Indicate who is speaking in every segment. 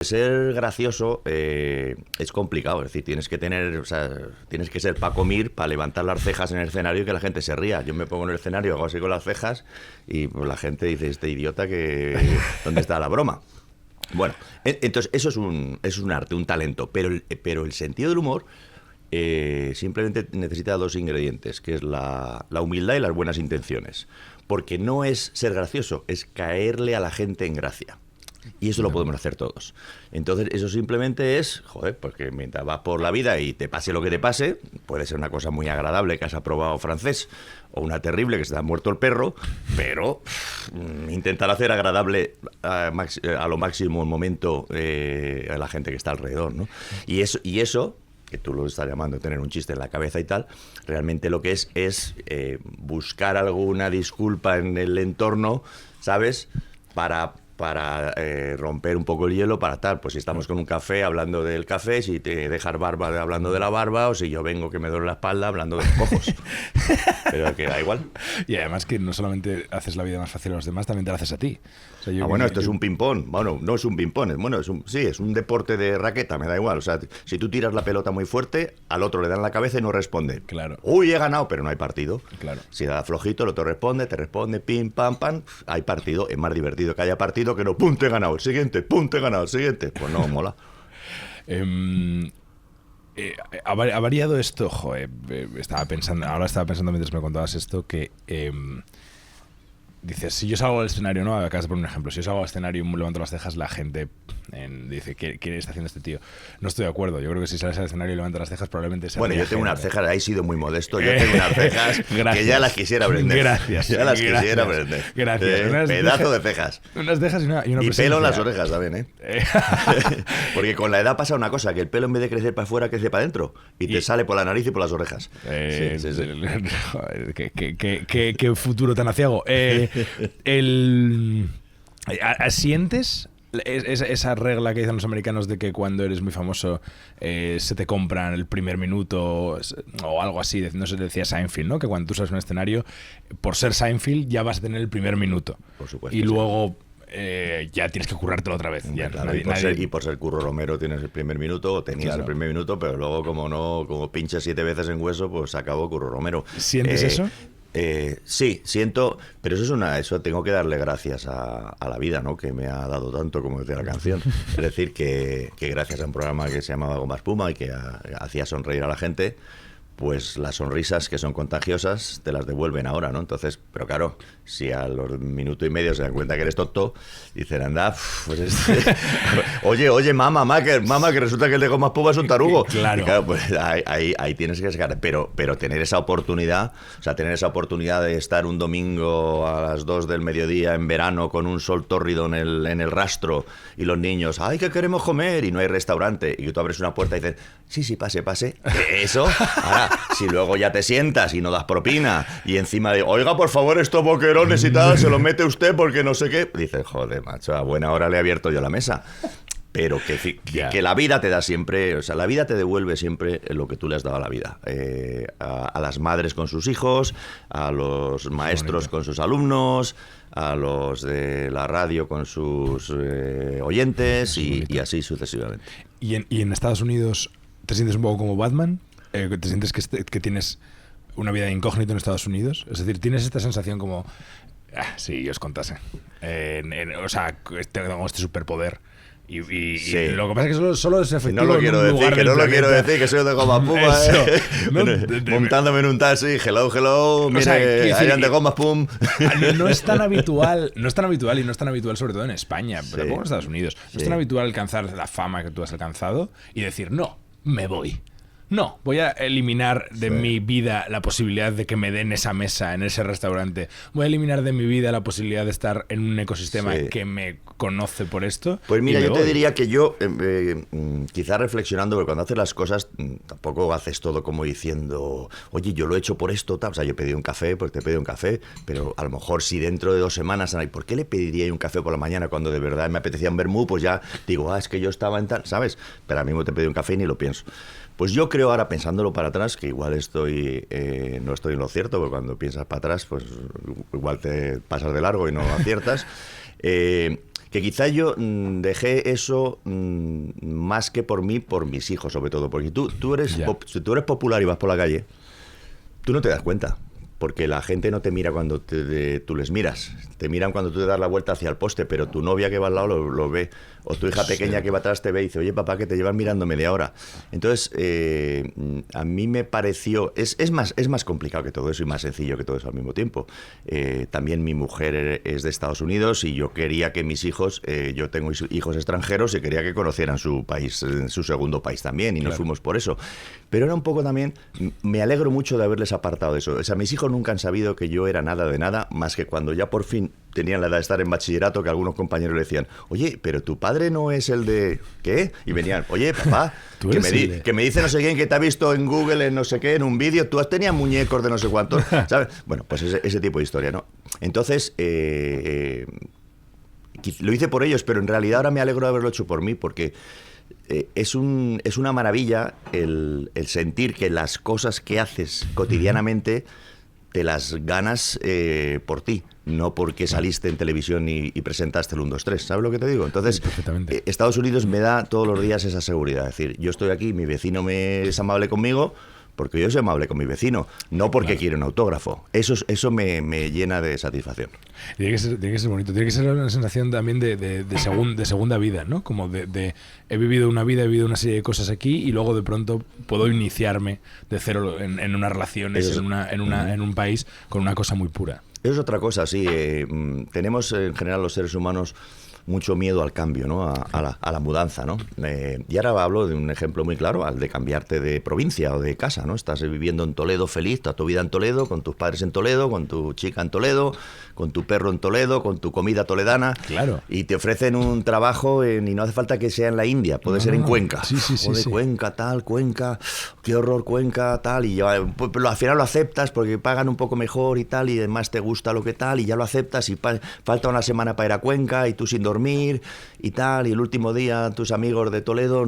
Speaker 1: Ser gracioso es complicado, es decir, tienes que tener, o sea, tienes que ser Paco Mir para levantar las cejas en el escenario y que la gente se ría. Yo me pongo en el escenario, hago así con las cejas y pues la gente dice, este idiota, que ¿dónde está la broma? Bueno, entonces eso es un arte, un talento, pero el sentido del humor simplemente necesita dos ingredientes, que es la humildad y las buenas intenciones. Porque no es ser gracioso, es caerle a la gente en gracia. Y eso lo podemos hacer todos. Entonces, eso simplemente es, joder, porque mientras vas por la vida y te pase lo que te pase, puede ser una cosa muy agradable que has aprobado francés, o una terrible que se te ha muerto el perro, pero intentar hacer agradable a lo máximo el momento a la gente que está alrededor, ¿no? Y eso que tú lo estás llamando tener un chiste en la cabeza y tal, realmente lo que es buscar alguna disculpa en el entorno, ¿sabes? Para romper un poco el hielo, para tal, pues si estamos con un café hablando del café, si te dejas barba hablando de la barba, o si yo vengo que me duele la espalda hablando de los cojos. Pero que da igual.
Speaker 2: Y además que no solamente haces la vida más fácil a los demás, también te la haces a ti. O sea,
Speaker 1: bueno, esto es un ping-pong. Bueno, no es un ping-pong, es un deporte de raqueta, me da igual. O sea, si tú tiras la pelota muy fuerte, al otro le dan la cabeza y no responde.
Speaker 2: Claro.
Speaker 1: Uy, he ganado, pero no hay partido.
Speaker 2: Claro.
Speaker 1: Si da flojito, el otro responde, te responde, pim, pam, pam, hay partido. Es más divertido que haya partido que no, pum, te he ganado, el siguiente, pum, te he ganado, el siguiente. Pues no, mola.
Speaker 2: Ha variado esto, joder, estaba pensando mientras me contabas esto que dices, si yo salgo al escenario, ¿no? Acabas de poner un ejemplo, si yo salgo al escenario y levanto las cejas, la gente dice, ¿qué está haciendo este tío? No estoy de acuerdo, yo creo que si sales al escenario y levantas las cejas probablemente sea...
Speaker 1: Bueno, yo tengo unas cejas, ahí he sido muy modesto, yo tengo unas cejas que ya las quisiera aprender.
Speaker 2: Gracias.
Speaker 1: Ya las quisiera aprender.
Speaker 2: Gracias.
Speaker 1: Pedazo de cejas.
Speaker 2: Unas cejas y una
Speaker 1: y pelo en las orejas también, ¿eh? Porque con la edad pasa una cosa, que el pelo en vez de crecer para afuera, crece para adentro. Y te sale por la nariz y por las orejas.
Speaker 2: Joder, qué futuro tan aciago. ¿Sientes esa regla que dicen los americanos de que cuando eres muy famoso se te compran el primer minuto o algo así? No sé, decía Seinfeld, ¿no? Que cuando tú sales a un escenario, por ser Seinfeld ya vas a tener el primer minuto.
Speaker 1: Por supuesto.
Speaker 2: Y luego ya tienes que currártelo otra vez. Ya,
Speaker 1: claro, y por ser Curro Romero tienes el primer minuto, o tenías el primer minuto, pero luego como pinches 7 veces en hueso, pues se acabó Curro Romero.
Speaker 2: ¿Sientes eso?
Speaker 1: Sí, siento, pero eso tengo que darle gracias a la vida, ¿no? Que me ha dado tanto, como decía la canción. Es decir, que gracias a un programa que se llamaba Goma Espuma y que hacía sonreír a la gente, pues las sonrisas que son contagiosas te las devuelven ahora, ¿no? Entonces, pero claro, si a los minuto y medio se dan cuenta que eres tonto, dicen, anda, pues oye, mamá, que resulta que el de Goma Espuma es un tarugo.
Speaker 2: Claro.
Speaker 1: Y claro, pues ahí tienes que sacar, pero tener esa oportunidad, o sea, tener esa oportunidad de estar un domingo a las 2 del mediodía en verano con un sol tórrido en el rastro y los niños, ¡ay, que queremos comer! Y no hay restaurante, y que tú abres una puerta y dices, sí, pase. Eso, ahora, si luego ya te sientas y no das propina y encima de, oiga, por favor, estos boquerones y tal, se los mete usted porque no sé qué, dices, joder, macho, a buena hora le he abierto yo la mesa. Pero que la vida te da siempre, o sea, la vida te devuelve siempre lo que tú le has dado a la vida. A las madres con sus hijos, a los maestros con sus alumnos, a los de la radio con sus oyentes y así sucesivamente.
Speaker 2: ¿Y en Estados Unidos te sientes un poco como Batman? ¿Te sientes que tienes una vida de incógnito en Estados Unidos? Es decir, ¿tienes esta sensación como... si yo os contase. O sea, tengo este superpoder. Y lo que pasa es que solo es efectivo.
Speaker 1: No lo quiero decir, que soy de Goma Espuma, montándome en un taxi, hello, mire, o sea, de Goma Espuma.
Speaker 2: No es tan habitual, y no es tan habitual sobre todo en España, pero tampoco en Estados Unidos. No es tan habitual alcanzar la fama que tú has alcanzado y decir, no, me voy. No, voy a eliminar de mi vida la posibilidad de que me den esa mesa en ese restaurante. Voy a eliminar de mi vida la posibilidad de estar en un ecosistema que me conoce por esto.
Speaker 1: Pues mira, yo te diría que yo, quizás reflexionando, porque cuando haces las cosas, tampoco haces todo como diciendo, oye, yo lo he hecho por esto, tal. O sea, yo pedí un café, pues te pedí un café, pero a lo mejor si dentro de 2 semanas, ¿por qué le pediría un café por la mañana cuando de verdad me apetecía un vermú? Pues ya digo, es que yo estaba en tal, ¿sabes? Pero ahora mismo te pedí un café y ni lo pienso. Pues yo creo ahora, pensándolo para atrás, que igual no estoy en lo cierto, porque cuando piensas para atrás, pues igual te pasas de largo y no aciertas, Que quizá yo dejé eso más que por mí, por mis hijos sobre todo, porque si tú eres popular y vas por la calle, tú no te das cuenta. Porque la gente no te mira cuando tú les miras. Te miran cuando tú te das la vuelta hacia el poste, pero tu novia que va al lado lo ve. O tu hija pequeña que va atrás te ve y dice, oye, papá, que te llevan mirando media hora. Entonces, a mí me pareció... Es más complicado que todo eso y más sencillo que todo eso al mismo tiempo. También mi mujer es de Estados Unidos y yo quería que mis hijos... yo tengo hijos extranjeros y quería que conocieran su país, su segundo país también, y nos fuimos por eso. Pero era un poco también... Me alegro mucho de haberles apartado de eso. O sea, mis hijos nunca han sabido que yo era nada de nada, más que cuando ya por fin tenían la edad de estar en bachillerato, que algunos compañeros le decían, oye, pero tu padre no es el de... ¿Qué? Y venían, oye, papá, que me dice no sé quién que te ha visto en Google, en no sé qué, en un vídeo, tú tenías muñecos de no sé cuántos, ¿sabes? Bueno, pues ese tipo de historia, ¿no? Entonces, lo hice por ellos, pero en realidad ahora me alegro de haberlo hecho por mí, porque... es una maravilla el sentir que las cosas que haces cotidianamente te las ganas por ti, no porque saliste en televisión y presentaste el 1, 2, 3. ¿Sabes lo que te digo? Entonces, Estados Unidos me da todos los días esa seguridad. Es decir, yo estoy aquí, mi vecino es amable conmigo, porque yo soy amable con mi vecino, no porque quiero un autógrafo. Eso me llena de satisfacción.
Speaker 2: Tiene que ser bonito, tiene que ser una sensación también de segunda vida, ¿no? Como he vivido una vida, he vivido una serie de cosas aquí y luego de pronto puedo iniciarme de cero en unas relaciones, en un país con una cosa muy pura.
Speaker 1: Eso es otra cosa, sí. Tenemos en general los seres humanos mucho miedo al cambio, ¿no? A la mudanza, ¿no? Y ahora hablo de un ejemplo muy claro, al de cambiarte de provincia o de casa, ¿no? Estás viviendo en Toledo feliz, toda tu vida en Toledo, con tus padres en Toledo, con tu chica en Toledo, con tu perro en Toledo, con tu comida toledana.
Speaker 2: Claro.
Speaker 1: Y te ofrecen un trabajo y no hace falta que sea en la India, puede ser en Cuenca.
Speaker 2: Sí.
Speaker 1: Cuenca, tal, Cuenca, qué horror, Cuenca, tal. Y ya, pues, al final lo aceptas porque pagan un poco mejor y tal, y además te gusta lo que tal, y ya lo aceptas y falta una semana para ir a Cuenca y tú sin dormir y tal, y el último día tus amigos de Toledo,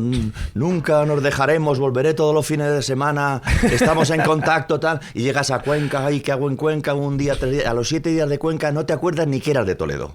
Speaker 1: nunca nos dejaremos, volveré todos los fines de semana, estamos en contacto, tal, y llegas a Cuenca, ay, ¿qué hago en Cuenca? Un día, 3 días, a los 7 días de Cuenca no te acuerdas ni que eras de Toledo.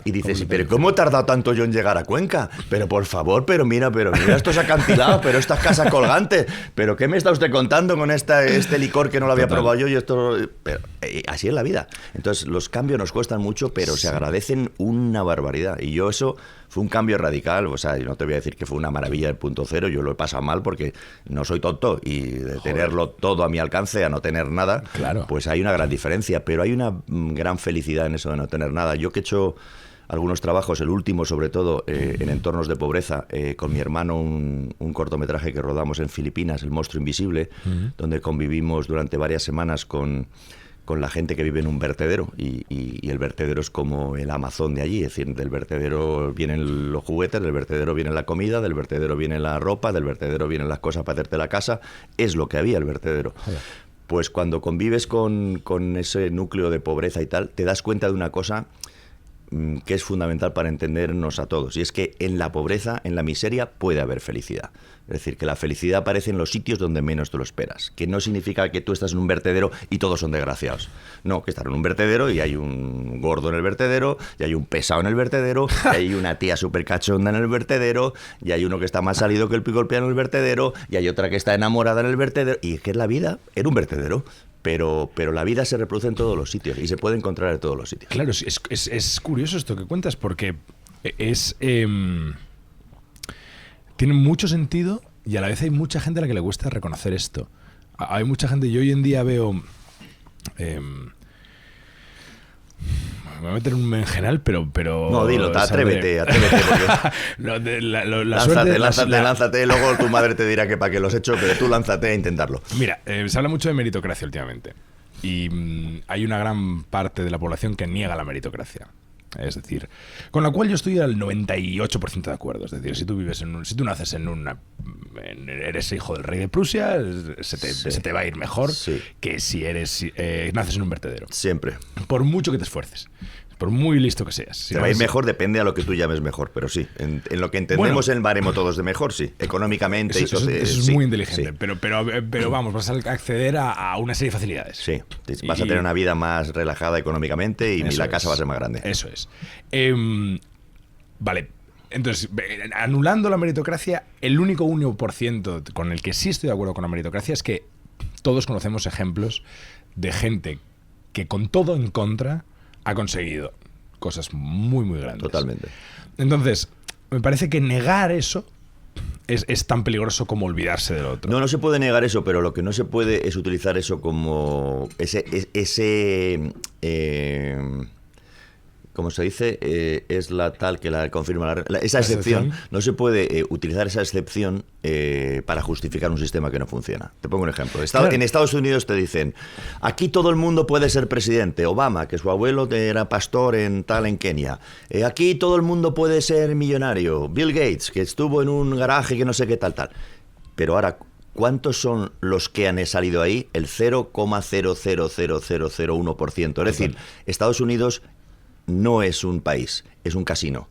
Speaker 1: Y dices, pero ¿cómo he tardado tanto yo en llegar a Cuenca? Pero por favor, pero mira estos acantilados, pero estas casas colgantes, pero ¿qué me está usted contando con este licor que no lo había probado yo? Y esto, pero así es la vida. Entonces los cambios nos cuestan mucho, pero se agradecen una barbaridad. Y yo eso fue un cambio radical, o sea, no te voy a decir que fue una maravilla el punto cero, yo lo he pasado mal porque no soy tonto y de tenerlo todo a mi alcance a no tener nada,
Speaker 2: claro,
Speaker 1: pues hay una gran diferencia, pero hay una gran felicidad en eso de no tener nada. Yo que he hecho algunos trabajos, el último sobre todo en entornos de pobreza, con mi hermano un cortometraje que rodamos en Filipinas, El monstruo invisible, donde convivimos durante varias semanas con la gente que vive en un vertedero y el vertedero es como el Amazon de allí, es decir, del vertedero vienen los juguetes, del vertedero viene la comida, del vertedero viene la ropa, del vertedero vienen las cosas para hacerte la casa, es lo que había el vertedero. Joder. Pues cuando convives con ese núcleo de pobreza y tal, te das cuenta de una cosa que es fundamental para entendernos a todos, y es que en la pobreza, en la miseria, puede haber felicidad. Es decir, que la felicidad aparece en los sitios donde menos te lo esperas, que no significa que tú estás en un vertedero y todos son desgraciados. No, que estás en un vertedero y hay un gordo en el vertedero, y hay un pesado en el vertedero, y hay una tía súper cachonda en el vertedero, y hay uno que está más salido que el pico del piano en el vertedero, y hay otra que está enamorada en el vertedero, y es que es la vida, era un vertedero. Pero la vida se reproduce en todos los sitios y se puede encontrar en todos los sitios.
Speaker 2: Claro, es curioso esto que cuentas porque tiene mucho sentido y a la vez hay mucha gente a la que le cuesta reconocer esto. Hay mucha gente, yo hoy en día veo... me voy a meter un berenjenal, pero...
Speaker 1: No, dilo, atrévete. Porque... lánzate, luego tu madre te dirá que para qué lo has hecho, pero tú lánzate a intentarlo.
Speaker 2: Mira, se habla mucho de meritocracia últimamente y hay una gran parte de la población que niega la meritocracia. Es decir, con la cual yo estoy al 98% de acuerdo. Es decir, si tú naces eres hijo del rey de Prusia, se te va a ir mejor que si naces en un vertedero.
Speaker 1: Siempre.
Speaker 2: Por mucho que te esfuerces. Por muy listo que seas.
Speaker 1: Si te va a ir mejor, depende a lo que tú llames mejor, pero sí. En lo que entendemos en el baremo todos de mejor, sí. Económicamente.
Speaker 2: Eso es muy inteligente. Sí. Pero vamos, vas a acceder a una serie de facilidades.
Speaker 1: Sí. Vas a tener una vida más relajada económicamente y la casa va a ser más grande.
Speaker 2: Eso es. Vale. Entonces, anulando la meritocracia, el único 1% con el que sí estoy de acuerdo con la meritocracia es que todos conocemos ejemplos de gente que con todo en contra ha conseguido cosas muy, muy grandes.
Speaker 1: Totalmente.
Speaker 2: Entonces, me parece que negar eso es tan peligroso como olvidarse del otro.
Speaker 1: No, no se puede negar eso, pero lo que no se puede es utilizar eso como como se dice, es la tal que la confirma esa excepción. No se puede utilizar esa excepción para justificar un sistema que no funciona. Te pongo un ejemplo.
Speaker 2: Claro.
Speaker 1: En Estados Unidos te dicen, aquí todo el mundo puede ser presidente. Obama, que su abuelo era pastor en Kenia. Aquí todo el mundo puede ser millonario. Bill Gates, que estuvo en un garaje que no sé qué tal. Pero ahora, ¿cuántos son los que han salido ahí? El 0,000001%. Es decir, Estados Unidos no es un país, es un casino,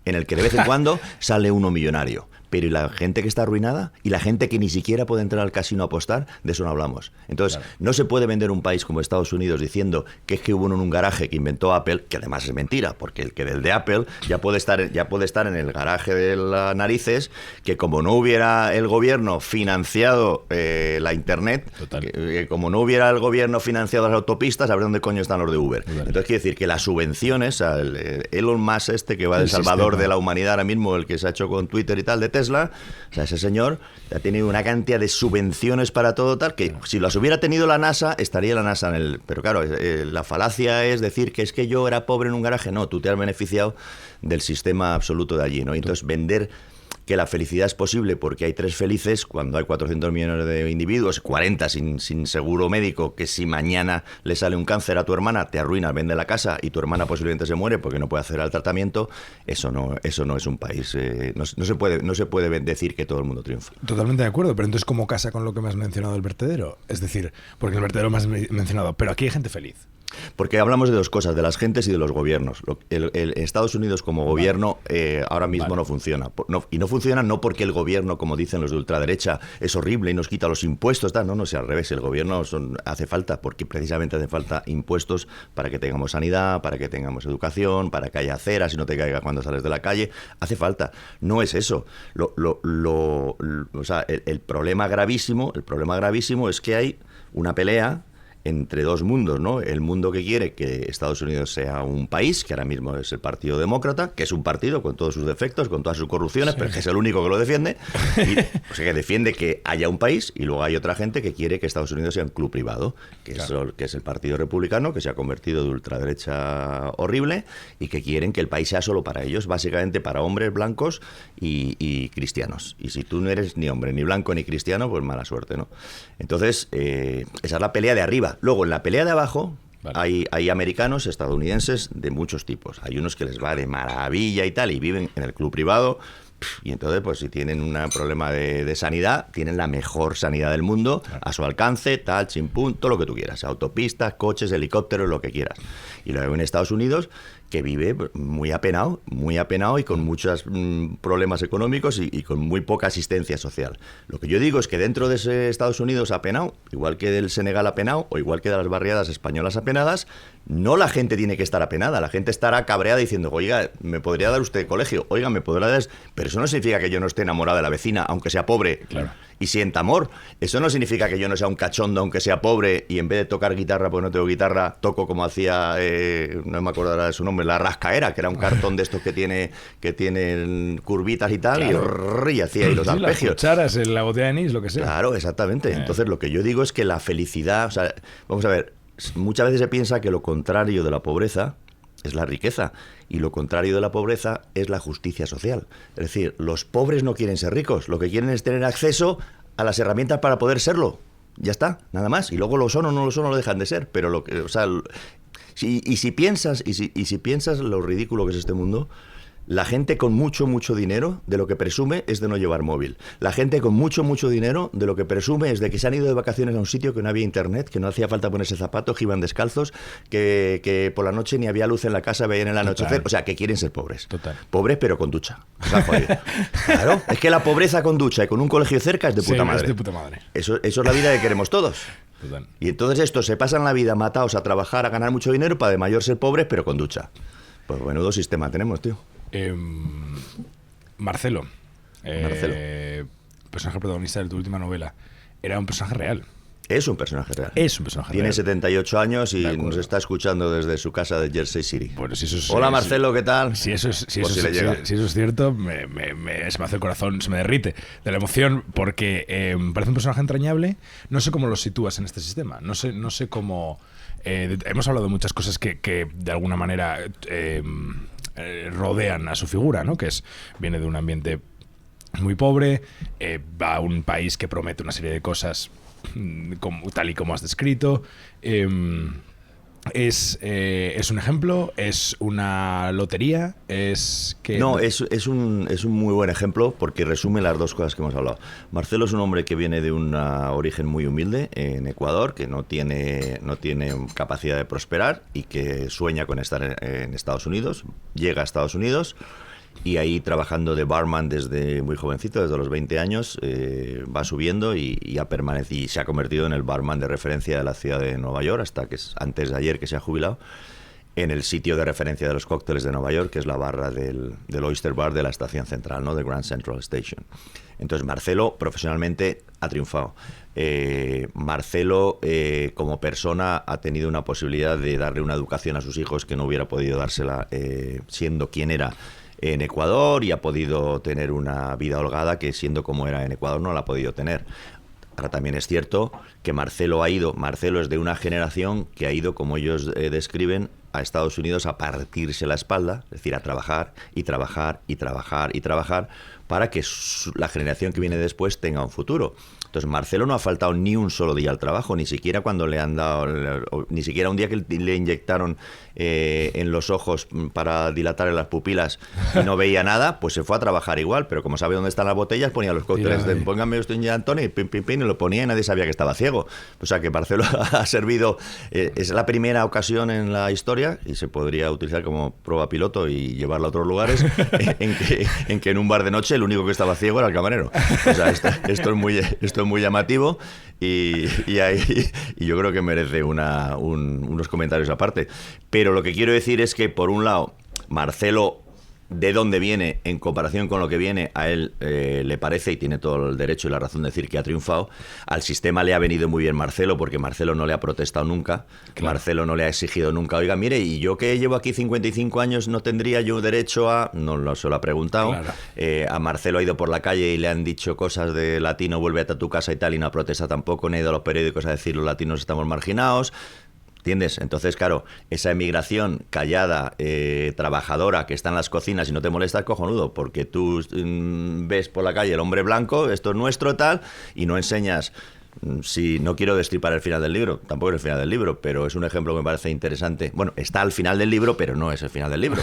Speaker 1: en el que de vez en cuando sale uno millonario. Pero ¿y la gente que está arruinada? ¿Y la gente que ni siquiera puede entrar al casino a apostar? De eso no hablamos. Entonces, claro, no se puede vender un país como Estados Unidos diciendo que es que hubo uno en un garaje que inventó Apple, que además es mentira, porque el que del de Apple ya puede estar en el garaje de las narices, que como no hubiera el gobierno financiado la Internet, que como no hubiera el gobierno financiado las autopistas, a ver dónde coño están los de Uber. Total. Entonces quiere decir que las subvenciones, Elon Musk que va del salvador de la humanidad ahora mismo, el que se ha hecho con Twitter y tal, de Tesla, o sea, ese señor ha tenido una cantidad de subvenciones para todo tal, que si las hubiera tenido la NASA, estaría la NASA en el... Pero claro, la falacia es decir que es que yo era pobre en un garaje. No, tú te has beneficiado del sistema absoluto de allí, ¿no? Y entonces vender que la felicidad es posible porque hay 3 felices cuando hay 400 millones de individuos, 40 sin seguro médico, que si mañana le sale un cáncer a tu hermana, te arruinas, vende la casa y tu hermana posiblemente se muere porque no puede acceder al tratamiento. Eso no es un país. No se puede decir que todo el mundo triunfa.
Speaker 2: Totalmente de acuerdo, pero entonces ¿cómo casa con lo que me has mencionado del vertedero? Es decir, porque el vertedero me has mencionado, pero aquí hay gente feliz.
Speaker 1: Porque hablamos de 2 cosas, de las gentes y de los gobiernos. Estados Unidos como gobierno ahora mismo no funciona. Y no funciona no porque el gobierno, como dicen los de ultraderecha, es horrible y nos quita los impuestos. No, es al revés. El gobierno hace falta, porque precisamente hace falta impuestos para que tengamos sanidad, para que tengamos educación, para que haya aceras y no te caiga cuando sales de la calle. Hace falta. No es eso. O sea, el problema gravísimo es que hay una pelea entre 2 mundos, ¿no? El mundo que quiere que Estados Unidos sea un país, que ahora mismo es el Partido Demócrata, que es un partido con todos sus defectos, con todas sus corrupciones, sí, pero que es el único que lo defiende, o sea, que defiende que haya un país, y luego hay otra gente que quiere que Estados Unidos sea un club privado, que es el Partido Republicano, que se ha convertido de ultraderecha horrible, y que quieren que el país sea solo para ellos, básicamente para hombres blancos y cristianos. Y si tú no eres ni hombre, ni blanco, ni cristiano, pues mala suerte, ¿no? Entonces, esa es la pelea de arriba. Luego, en la pelea de abajo, vale, hay americanos, estadounidenses de muchos tipos. Hay unos que les va de maravilla y tal, y viven en el club privado. Y entonces, pues si tienen un problema de sanidad, tienen la mejor sanidad del mundo, claro, a su alcance, tal, chimpún, todo lo que tú quieras. Autopistas, coches, helicópteros, lo que quieras. Y luego en Estados Unidos, que vive muy apenado y con muchos problemas económicos y con muy poca asistencia social. Lo que yo digo es que dentro de ese Estados Unidos apenado, igual que del Senegal apenado o igual que de las barriadas españolas apenadas, no la gente tiene que estar apenada, la gente estará cabreada diciendo, oiga, ¿me podría dar usted colegio? Oiga, ¿me podrá dar...? Pero eso no significa que yo no esté enamorado de la vecina, aunque sea pobre, claro, y sienta amor. Eso no significa que yo no sea un cachondo, aunque sea pobre, y en vez de tocar guitarra, pues no tengo guitarra, toco como hacía, no me acuerdo ahora de su nombre, la rascaera, que era un cartón de estos que tienen curvitas y tal, claro, y hacía ahí los arpegios.
Speaker 2: Las cucharas, la botella de anís, lo que sea.
Speaker 1: Claro, exactamente. Entonces lo que yo digo es que la felicidad, o sea, vamos a ver, muchas veces se piensa que lo contrario de la pobreza es la riqueza, y lo contrario de la pobreza es la justicia social. Es decir, los pobres no quieren ser ricos, lo que quieren es tener acceso a las herramientas para poder serlo. Ya está, nada más. Y luego lo son o no lo son, no lo dejan de ser. Pero si piensas lo ridículo que es este mundo, la gente con mucho dinero de lo que presume es de no llevar móvil. La gente con mucho dinero de lo que presume es de que se han ido de vacaciones a un sitio que no había internet, que no hacía falta ponerse zapatos, que iban descalzos, que por la noche ni había luz en la casa, veían el anochecer. O sea, que quieren ser pobres. Total. Pobres pero con ducha. O sea, claro, es que la pobreza con ducha y con un colegio cerca es de puta madre.
Speaker 2: Es de puta madre.
Speaker 1: Eso es la vida que queremos todos.
Speaker 2: Total.
Speaker 1: Y entonces estos se pasan la vida matados a trabajar, a ganar mucho dinero para de mayor ser pobres pero con ducha. Pues menudo sistema tenemos, tío.
Speaker 2: Marcelo,
Speaker 1: Marcelo.
Speaker 2: personaje protagonista de tu última novela, era un personaje real.
Speaker 1: Es un personaje real.
Speaker 2: Es un personaje
Speaker 1: Tiene
Speaker 2: real.
Speaker 1: 78 años y nos está escuchando desde su casa de Jersey City.
Speaker 2: Bueno, si eso es,
Speaker 1: Hola Marcelo, ¿qué tal?
Speaker 2: Si eso es,
Speaker 1: Pues si le llega.
Speaker 2: si eso es cierto, se me hace el corazón, se me derrite de la emoción, porque me parece un personaje entrañable. No sé cómo lo sitúas en este sistema. No sé cómo... hemos hablado de muchas cosas que de alguna manera rodean a su figura, ¿no? Que viene de un ambiente muy pobre, va a un país que promete una serie de cosas tal y como has descrito. Es un ejemplo, es una lotería, es que...
Speaker 1: No, es un muy buen ejemplo porque resume las dos cosas que hemos hablado. Marcelo es un hombre que viene de un origen muy humilde en Ecuador, que no tiene capacidad de prosperar y que sueña con estar en Estados Unidos. Llega a Estados Unidos y ahí trabajando de barman desde muy jovencito, desde los 20 años, va subiendo y ha permanecido y se ha convertido en el barman de referencia de la ciudad de Nueva York, hasta que antes de ayer que se ha jubilado, en el sitio de referencia de los cócteles de Nueva York, que es la barra del Oyster Bar de la estación central, ¿no? De Grand Central Station. Entonces Marcelo profesionalmente ha triunfado. Marcelo como persona ha tenido una posibilidad de darle una educación a sus hijos que no hubiera podido dársela siendo quien era en Ecuador, y ha podido tener una vida holgada que siendo como era en Ecuador no la ha podido tener. Ahora también es cierto que Marcelo es de una generación que ha ido, como ellos describen, a Estados Unidos a partirse la espalda, es decir, a trabajar y trabajar y trabajar y trabajar para que la generación que viene después tenga un futuro. Entonces Marcelo no ha faltado ni un solo día al trabajo, ni siquiera cuando le han dado, ni siquiera un día que le inyectaron en los ojos para dilatar en las pupilas y no veía nada, pues se fue a trabajar igual, pero como sabe dónde están las botellas, ponía los cócteles de póngame usted un gin and tonic, y pim, pim, pim, y lo ponía y nadie sabía que estaba ciego. O sea que Marcelo ha servido, es la primera ocasión en la historia, y se podría utilizar como prueba piloto y llevarla a otros lugares, en que en un bar de noche el único que estaba ciego era el camarero. O sea, esto es muy llamativo y yo creo que merece unos comentarios aparte. Pero lo que quiero decir es que, por un lado, Marcelo, de dónde viene, en comparación con lo que viene, a él le parece, y tiene todo el derecho y la razón de decir que ha triunfado. Al sistema le ha venido muy bien Marcelo, porque Marcelo no le ha protestado nunca. Claro. Marcelo no le ha exigido nunca, oiga, mire, y yo que llevo aquí 55 años, ¿no tendría yo derecho a...? No se lo ha preguntado. Claro. A Marcelo ha ido por la calle y le han dicho cosas de latino, vuelve a tu casa y tal, y no protesta tampoco, ni ha ido a los periódicos a decir los latinos estamos marginados. ¿Entiendes? Entonces, claro, esa emigración callada, trabajadora, que está en las cocinas y no te molesta, es cojonudo, porque tú ves por la calle el hombre blanco, esto es nuestro, tal, y no enseñas... Si no quiero destripar el final del libro, tampoco es el final del libro, pero es un ejemplo que me parece interesante. Bueno, está al final del libro, pero no es el final del libro.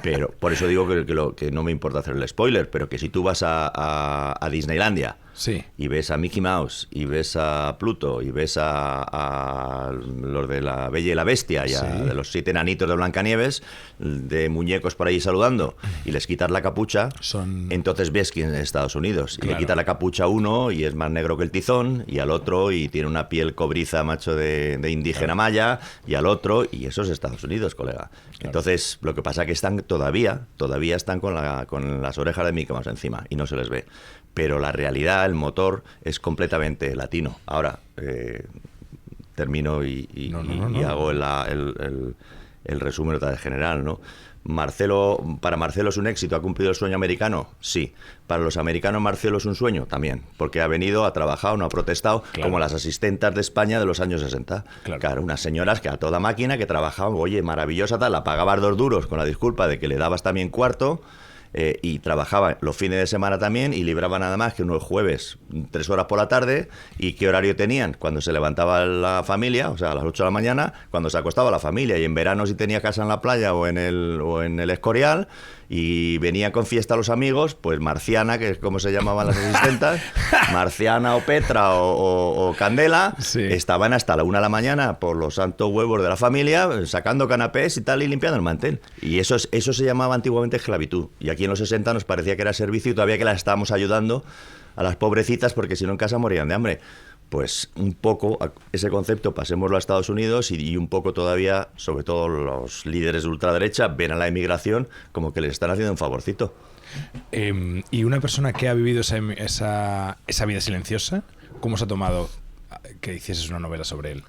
Speaker 1: Pero por eso digo que no me importa hacer el spoiler, pero que si tú vas a Disneylandia, sí, y ves a Mickey Mouse, y ves a Pluto, y ves a los de La Bella y la Bestia, y sí, de los 7 enanitos de Blancanieves, de muñecos por ahí saludando, y les quitas la capucha, entonces ves quién es Estados Unidos. Claro. Y le quitas la capucha a uno y es más negro que el tizón, y al otro y tiene una piel cobriza, macho, de indígena, claro, maya, y al otro, y eso es Estados Unidos, colega. Claro. Entonces, lo que pasa es que están todavía están con las orejas de Mickey Mouse encima, y no se les ve. Pero la realidad, el motor, es completamente latino. Ahora, termino y hago el resumen otra vez general, ¿no? Para Marcelo es un éxito, ¿ha cumplido el sueño americano? Sí. Para los americanos Marcelo es un sueño también, porque ha venido, ha trabajado, no ha protestado, claro, como las asistentas de España de los años 60. Claro, unas señoras que a toda máquina, que trabajaban, oye, maravillosa tal, la pagabas 2 duros con la disculpa de que le dabas también cuarto. Y trabajaban los fines de semana también y libraban nada más que unos jueves 3 horas por la tarde. ¿Y qué horario tenían? Cuando se levantaba la familia, o sea, a las 8 de la mañana, cuando se acostaba la familia. Y en verano, si tenía casa en la playa o en el Escorial, y venían con fiesta los amigos, pues Marciana, que es como se llamaban las asistentas, Marciana o Petra o Candela, sí, estaban hasta la 1 de la mañana por los santos huevos de la familia, sacando canapés y tal, y limpiando el mantel. Y eso se llamaba antiguamente esclavitud. Y aquí en los 60 nos parecía que era servicio, y todavía que las estábamos ayudando a las pobrecitas, porque si no en casa morían de hambre. pues un poco ese concepto pasémoslo a Estados Unidos y un poco todavía, sobre todo los líderes de ultraderecha, ven a la emigración como que les están haciendo un favorcito.
Speaker 2: Y una persona que ha vivido esa vida silenciosa, ¿cómo se ha tomado que hicieses una novela sobre él?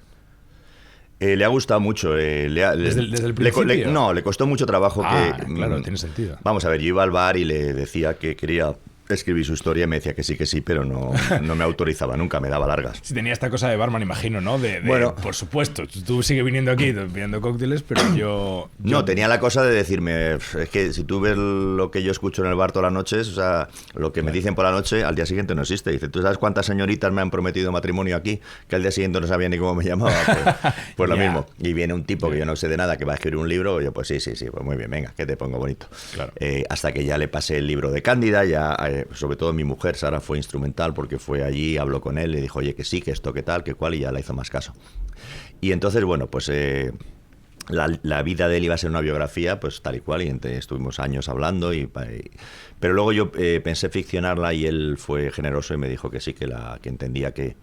Speaker 1: Le ha gustado mucho.
Speaker 2: ¿Desde el principio?
Speaker 1: No, le costó mucho trabajo.
Speaker 2: Claro, tiene sentido.
Speaker 1: Vamos a ver, yo iba al bar y le decía que quería escribir su historia y me decía que sí, pero no me autorizaba, nunca me daba largas.
Speaker 2: Si tenía esta cosa de barman, imagino, ¿no? Bueno, por supuesto, tú sigues viniendo aquí pidiendo cócteles, pero yo...
Speaker 1: No, tenía la cosa de decirme, es que si tú ves lo que yo escucho en el bar todas las noches, o sea, lo que me dicen por la noche, al día siguiente no existe. Dice, ¿tú sabes cuántas señoritas me han prometido matrimonio aquí? Que al día siguiente no sabía ni cómo me llamaba. Pues lo mismo. Y viene un tipo que yo no sé de nada, que va a escribir un libro, y yo, pues sí, pues muy bien, venga, que te pongo bonito.
Speaker 2: Claro.
Speaker 1: Hasta que ya le pasé el libro de Cándida, ya... sobre todo mi mujer, Sara, fue instrumental porque fue allí, habló con él, le dijo, oye, que sí, que esto, que tal, que cual, y ya le hizo más caso. Y entonces, bueno, pues la vida de él iba a ser una biografía, pues tal y cual, y estuvimos años hablando, pero luego yo pensé ficcionarla y él fue generoso y me dijo que sí, que entendía que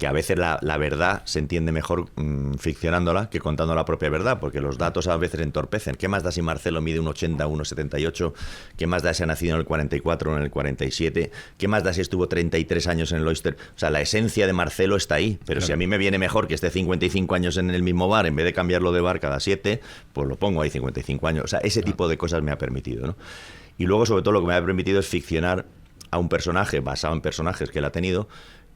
Speaker 1: a veces la verdad se entiende mejor ficcionándola que contando la propia verdad, porque los datos a veces entorpecen. ¿Qué más da si Marcelo mide un 80, 1,78? ¿Qué más da si ha nacido en el 44 o en el 47? ¿Qué más da si estuvo 33 años en el Oyster? O sea, la esencia de Marcelo está ahí, pero claro, si a mí me viene mejor que esté 55 años en el mismo bar, en vez de cambiarlo de bar cada 7, pues lo pongo ahí 55 años. O sea, ese tipo de cosas me ha permitido, ¿no? Y luego, sobre todo, lo que me ha permitido es ficcionar a un personaje basado en personajes que él ha tenido,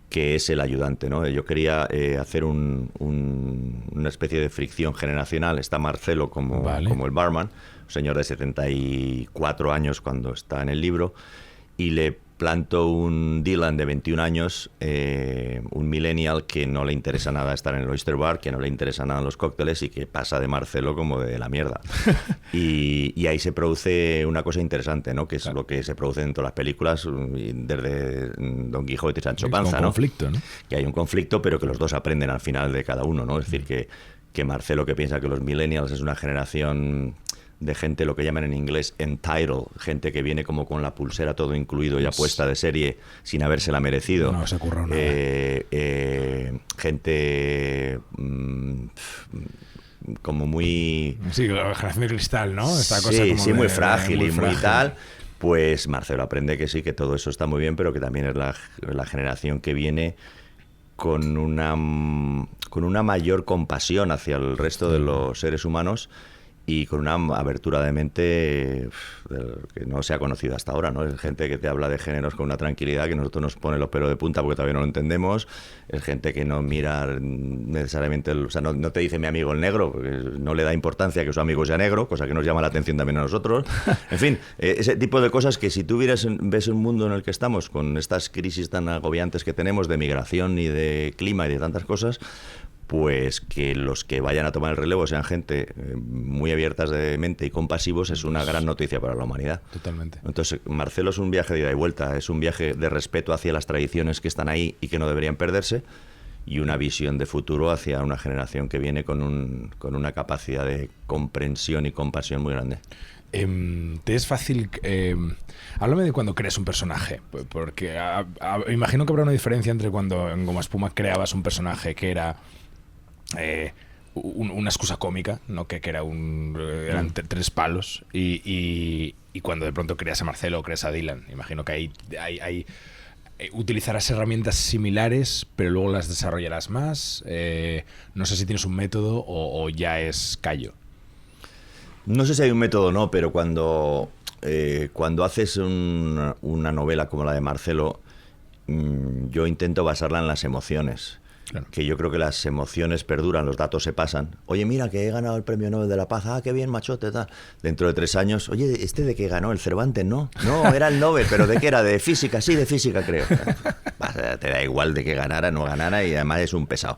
Speaker 1: que es el ayudante, ¿no? Yo quería hacer una especie de fricción generacional. Está Marcelo como el barman, un señor de 74 años cuando está en el libro, y le planto un Dylan de 21 años, un millennial que no le interesa nada estar en el Oyster Bar, que no le interesa nada los cócteles y que pasa de Marcelo como de la mierda. Y ahí se produce una cosa interesante, ¿no? Que es lo que se produce dentro de las películas desde Don Quijote y Sancho Panza, ¿no?
Speaker 2: Conflicto, ¿no?
Speaker 1: Que hay un conflicto, pero que los dos aprenden al final de cada uno, ¿no? Es decir, que Marcelo, que piensa que los millennials es una generación de gente, lo que llaman en inglés entitled, gente que viene como con la pulsera todo incluido y apuesta de serie sin habérsela merecido.
Speaker 2: No se ocurra nada.
Speaker 1: Gente como muy...
Speaker 2: Sí, la generación de cristal, ¿no? Esta cosa como
Speaker 1: muy frágil y muy tal. Pues Marcelo aprende que sí, que todo eso está muy bien, pero que también es la generación que viene con una mayor compasión hacia el resto de los seres humanos y con una abertura de mente que no se ha conocido hasta ahora, ¿no? Es gente que te habla de géneros con una tranquilidad que a nosotros nos pone los pelos de punta porque todavía no lo entendemos. Es gente que no mira necesariamente, o sea, no te dice mi amigo el negro, porque no le da importancia que su amigo sea negro, cosa que nos llama la atención también a nosotros. En fin, ese tipo de cosas que si tú ves un mundo en el que estamos, con estas crisis tan agobiantes que tenemos de migración y de clima y de tantas cosas, pues que los que vayan a tomar el relevo sean gente muy abiertas de mente y compasivos es una gran noticia para la humanidad.
Speaker 2: Totalmente.
Speaker 1: Entonces, Marcelo es un viaje de ida y vuelta, es un viaje de respeto hacia las tradiciones que están ahí y que no deberían perderse, y una visión de futuro hacia una generación que viene con una capacidad de comprensión y compasión muy grande.
Speaker 2: ¿Te es fácil? Háblame de cuando creas un personaje, porque imagino que habrá una diferencia entre cuando en Goma Espuma creabas un personaje que era una excusa cómica, ¿no? Que eran 3 palos y cuando de pronto creas a Marcelo o creas a Dylan. Imagino que hay utilizarás herramientas similares, pero luego las desarrollarás más. No sé si tienes un método o ya es callo.
Speaker 1: No sé si hay un método o no, pero cuando haces una novela como la de Marcelo, yo intento basarla en las emociones. Claro. Que yo creo que las emociones perduran, los datos se pasan. Oye, mira, que he ganado el Premio Nobel de la Paz. Ah, qué bien, machote, tal. Dentro de 3 años, oye, ¿de qué ganó? ¿El Cervantes? No, era el Nobel, pero ¿de qué era? ¿De física? Sí, de física, creo. Te da igual de que ganara, no ganara, y además es un pesado.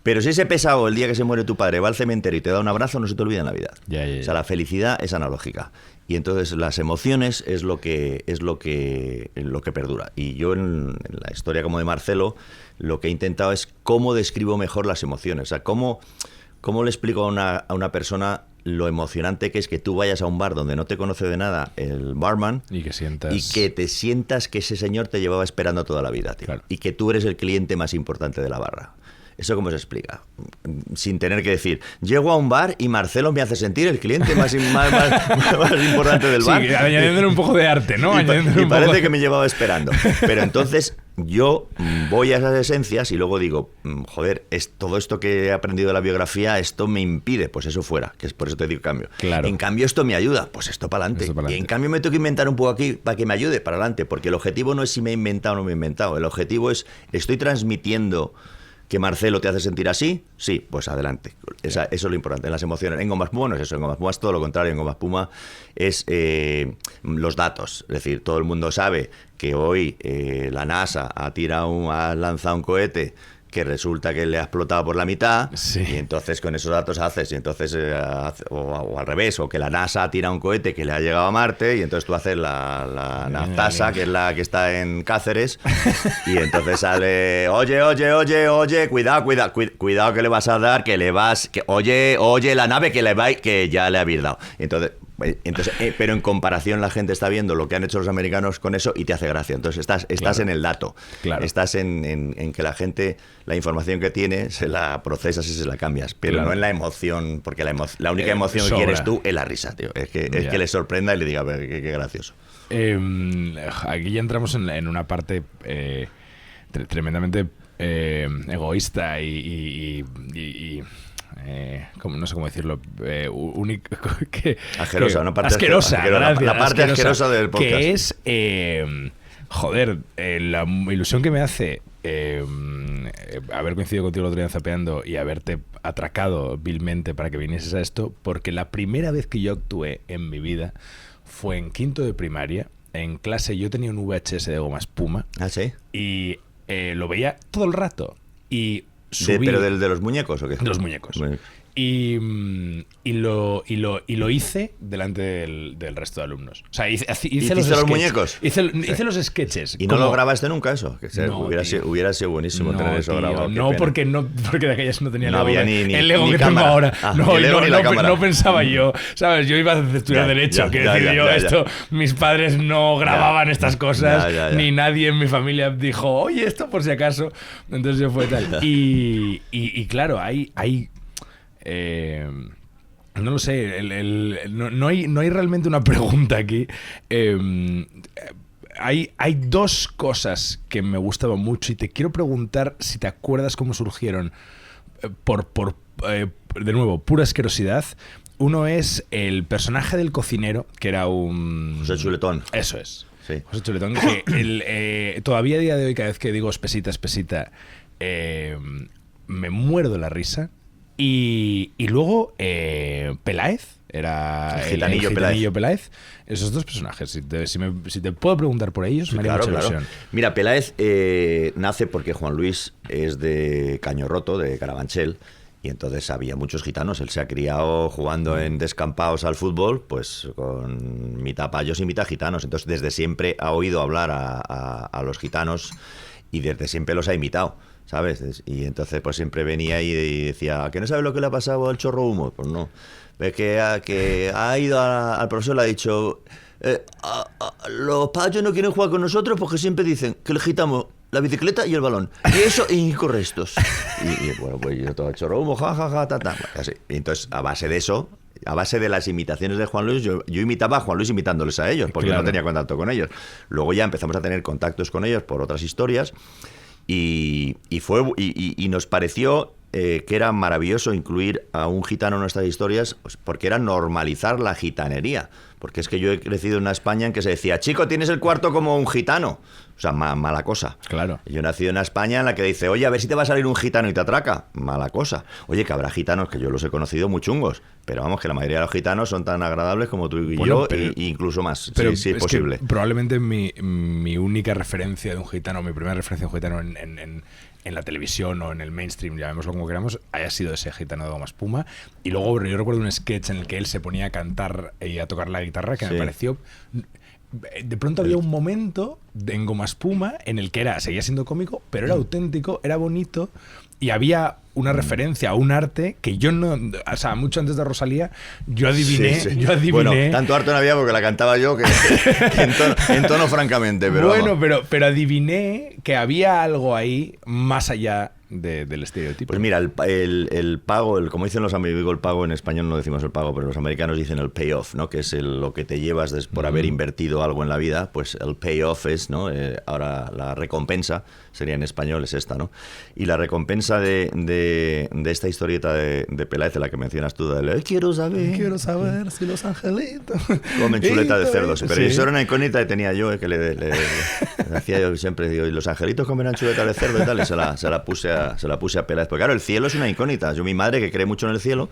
Speaker 1: Pero si ese pesado, el día que se muere tu padre, va al cementerio y te da un abrazo, no se te olvida en la vida.
Speaker 2: Ya.
Speaker 1: O sea, la felicidad es analógica. Y entonces las emociones es lo que perdura. Y yo en la historia como de Marcelo, lo que he intentado es cómo describo mejor las emociones. O sea, cómo le explico a una persona lo emocionante que es que tú vayas a un bar donde no te conoce de nada el barman
Speaker 2: y
Speaker 1: que te sientas que ese señor te llevaba esperando toda la vida, tío. Claro. Y que tú eres el cliente más importante de la barra. ¿Eso cómo se explica? Sin tener que decir, llego a un bar y Marcelo me hace sentir el cliente más importante del bar.
Speaker 2: Sí, añadiéndole un poco de arte, ¿no?
Speaker 1: Y parece que me llevaba esperando. Pero entonces yo voy a esas esencias y luego digo, joder, todo esto que he aprendido de la biografía, esto me impide, pues eso fuera, que es por eso te digo cambio.
Speaker 2: Claro.
Speaker 1: En cambio esto me ayuda, pues esto para adelante. Y en cambio me tengo que inventar un poco aquí para que me ayude para adelante, porque el objetivo no es si me he inventado o no me he inventado, el objetivo es, estoy transmitiendo que Marcelo te hace sentir así, sí, pues adelante. Eso es lo importante. En las emociones, en Goma Espuma no es eso, en Goma Espuma es todo lo contrario. En Goma Espuma es los datos. Es decir, todo el mundo sabe que hoy la NASA ha lanzado un cohete que resulta que le ha explotado por la mitad, sí. Y entonces con esos datos haces, y entonces o al revés, o que la NASA ha tirado un cohete que le ha llegado a Marte, y entonces tú haces la Naftasa, que es la que está en Cáceres, y entonces sale, oye, cuidado que le vas a dar, oye, la nave que ya le habéis dado. Entonces, pero en comparación la gente está viendo lo que han hecho los americanos con eso y te hace gracia. Entonces estás claro. En el dato, claro. Estás en que la gente, la información que tiene, se la procesas y se la cambias, pero claro. No en la emoción, porque la única emoción que quieres tú es la risa, tío. Es que le sorprenda y le diga, a ver, qué gracioso.
Speaker 2: Aquí ya entramos en una parte tremendamente egoísta y no sé cómo decirlo,
Speaker 1: asquerosa, una parte
Speaker 2: asquerosa,
Speaker 1: la parte asquerosa del podcast,
Speaker 2: que es la ilusión que me hace haber coincidido contigo el otro día en Zapeando y haberte atracado vilmente para que vinieses a esto, porque la primera vez que yo actué en mi vida fue en quinto de primaria. En clase yo tenía un VHS de Goma Espuma.
Speaker 1: ¿Ah, sí?
Speaker 2: Y lo veía todo el rato y subí,
Speaker 1: ¿Pero de los muñecos o qué?
Speaker 2: De los muñecos. Y lo hice delante del resto de alumnos. O sea, hice los muñecos. Hice los sketches.
Speaker 1: ¿Y no lo grabaste nunca eso? Que no, hubiera sido buenísimo tener eso grabado.
Speaker 2: No, porque de aquellas no tenía el Lego que
Speaker 1: cámara.
Speaker 2: tengo ahora.
Speaker 1: No
Speaker 2: pensaba yo. ¿Sabes? Yo iba a estudiar Derecho. Quiero decir, esto, mis padres no grababan estas cosas, ni nadie en mi familia dijo, oye, esto por si acaso. Entonces yo fue tal. Y claro, hay no lo sé, no hay realmente una pregunta aquí. Hay dos cosas que me gustaban mucho y te quiero preguntar si te acuerdas cómo surgieron de nuevo, pura asquerosidad. Uno es el personaje del cocinero, que era un...
Speaker 1: José Chuletón.
Speaker 2: Eso es.
Speaker 1: Sí.
Speaker 2: José Chuletón, que todavía a día de hoy, cada vez que digo espesita, me muero de la risa. Y luego Peláez, era el gitanillo Peláez. Esos dos personajes, si te puedo preguntar por ellos, me haría mucha ilusión.
Speaker 1: Mira, Peláez nace porque Juan Luis es de Cañorroto, de Carabanchel, y entonces había muchos gitanos. Él se ha criado jugando en descampados al fútbol, pues con mitad payos y mitad gitanos. Entonces desde siempre ha oído hablar a los gitanos y desde siempre los ha imitado, ¿sabes? Y entonces pues siempre venía y decía, ¿que no sabe lo que le ha pasado al chorro humo? Pues no. Es que ha ido al profesor, le ha dicho, los payos no quieren jugar con nosotros porque siempre dicen que le quitamos la bicicleta y el balón. Y eso, y correctos. Y bueno, pues yo todo chorro humo, jajaja, así. Y entonces, a base de eso, a base de las imitaciones de Juan Luis, yo imitaba a Juan Luis imitándoles a ellos, porque no tenía contacto con ellos. Luego ya empezamos a tener contactos con ellos por otras historias. Y nos pareció que era maravilloso incluir a un gitano en nuestras historias, pues, porque era normalizar la gitanería. Porque es que yo he crecido en una España en que se decía, chico, tienes el cuarto como un gitano. O sea, mala cosa.
Speaker 2: Claro.
Speaker 1: Yo he nacido en una España en la que dice, oye, a ver si te va a salir un gitano y te atraca. Mala cosa. Oye, que habrá gitanos, que yo los he conocido muy chungos, pero vamos, que la mayoría de los gitanos son tan agradables como tú y yo, e incluso más,
Speaker 2: pero
Speaker 1: sí, es posible.
Speaker 2: Probablemente mi única referencia de un gitano, mi primera referencia de un gitano en la televisión o en el mainstream, llamémoslo como queramos, haya sido ese gitano de Goma Espuma. Y luego yo recuerdo un sketch en el que él se ponía a cantar y a tocar la guitarra, que me pareció... De pronto había un momento en Goma Espuma en el que seguía siendo cómico, pero era auténtico, era bonito y había una referencia a un arte que yo no, o sea, mucho antes de Rosalía, yo adiviné.
Speaker 1: Bueno, tanto arte no había porque la cantaba yo que en tono francamente, pero
Speaker 2: bueno, pero adiviné que había algo ahí más allá del estereotipo.
Speaker 1: Pues mira, el pago, como dicen los amigos, digo el pago, en español no decimos el pago, pero los americanos dicen el payoff, ¿no? Que es lo que te llevas por haber invertido algo en la vida, pues el payoff es, ¿no? Ahora la recompensa sería en español, es esta, ¿no? Y la recompensa de esta historieta de Peláez, de la que mencionas tú, de quiero saber si los angelitos comen chuleta de cerdo. Pero eso era una incógnita que tenía yo, que le hacía yo siempre, digo, ¿y los angelitos comerán chuleta de cerdo y tal? Y se la puse a Peláez. Porque claro, el cielo es una incógnita. Yo, mi madre, que cree mucho en el cielo,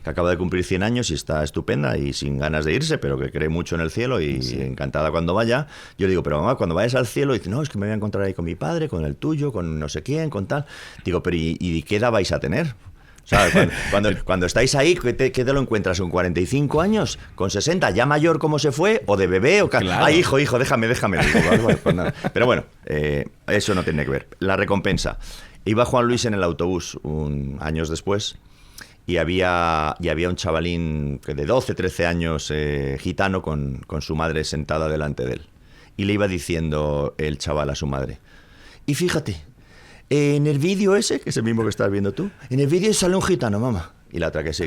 Speaker 1: que acaba de cumplir 100 años y está estupenda y sin ganas de irse, pero que cree mucho en el cielo y encantada cuando vaya. Yo le digo, pero mamá, cuando vayas al cielo, dice, no, es que me voy a encontrar ahí con mi padre, con el tuyo, con no sé quién, con tal. Digo, pero ¿y qué edad vais a tener? O sea, cuando estáis ahí, ¿qué te lo encuentras? ¿Con 45 años? ¿Con 60? ¿Ya mayor como se fue? ¿O de bebé? O
Speaker 2: claro.
Speaker 1: Ay, hijo, déjame. Digo, pues nada. Pero bueno, eso no tiene que ver. La recompensa. Iba Juan Luis en el autobús años después y había un chavalín de 12, 13 años gitano con su madre sentada delante de él. Y le iba diciendo el chaval a su madre, y fíjate, en el vídeo ese, que es el mismo que estás viendo tú, en el vídeo sale un gitano, mamá. Y la otra que sí.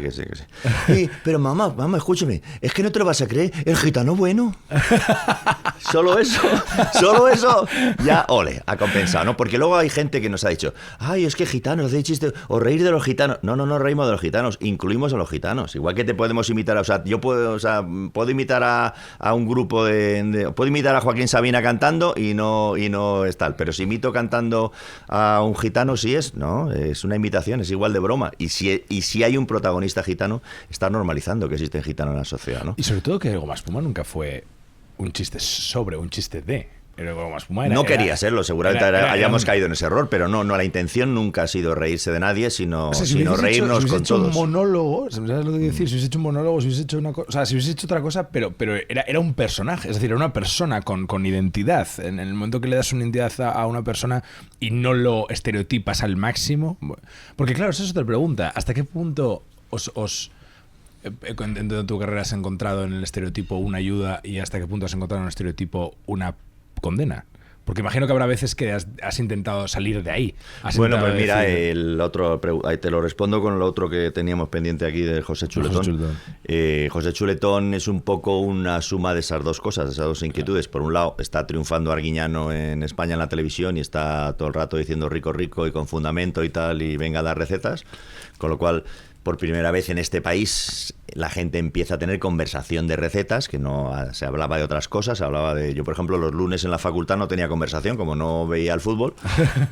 Speaker 1: Pero mamá, escúchame, es que no te lo vas a creer, el gitano bueno. Solo eso, ya, ole, ha compensado, ¿no? Porque luego hay gente que nos ha dicho, ay, es que gitanos, hacéis chiste, o reír de los gitanos. No reímos de los gitanos, incluimos a los gitanos. Igual que te podemos imitar, o sea, yo puedo imitar a un grupo puedo imitar a Joaquín Sabina cantando y no es tal. Pero si imito cantando a un gitano, sí es una imitación, es igual de broma. Y si hay un protagonista gitano, está normalizando que existen gitanos en la sociedad, ¿no?
Speaker 2: Y sobre todo que Goma Espuma nunca fue un chiste sobre, un chiste de. Goma Espuma
Speaker 1: no quería serlo, seguramente hayamos caído en ese error, pero no, la intención nunca ha sido reírse de nadie, sino reírnos con todos.
Speaker 2: Un monólogo, ¿sabes lo que quiero decir? Si hubiese hecho un monólogo, si hubiese hecho una cosa, o sea, si hubiese hecho otra cosa, pero era un personaje, es decir, era una persona con identidad. En el momento que le das una identidad a una persona y no lo estereotipas al máximo, porque claro, eso es otra pregunta. ¿Hasta qué punto dentro de tu carrera has encontrado en el estereotipo una ayuda y hasta qué punto has encontrado en el estereotipo una condena? Porque imagino que habrá veces que has intentado salir de ahí.
Speaker 1: Bueno, pues mira, el otro, ahí te lo respondo con el otro que teníamos pendiente aquí de José Chuletón. José Chuletón es un poco una suma de esas dos cosas, de esas dos inquietudes. Por un lado, está triunfando Arguiñano en España en la televisión y está todo el rato diciendo rico y con fundamento y tal, y venga a dar recetas. Con lo cual, por primera vez en este país, la gente empieza a tener conversación de recetas, que no se hablaba de otras cosas, se hablaba de... Yo, por ejemplo, los lunes en la facultad no tenía conversación, como no veía el fútbol,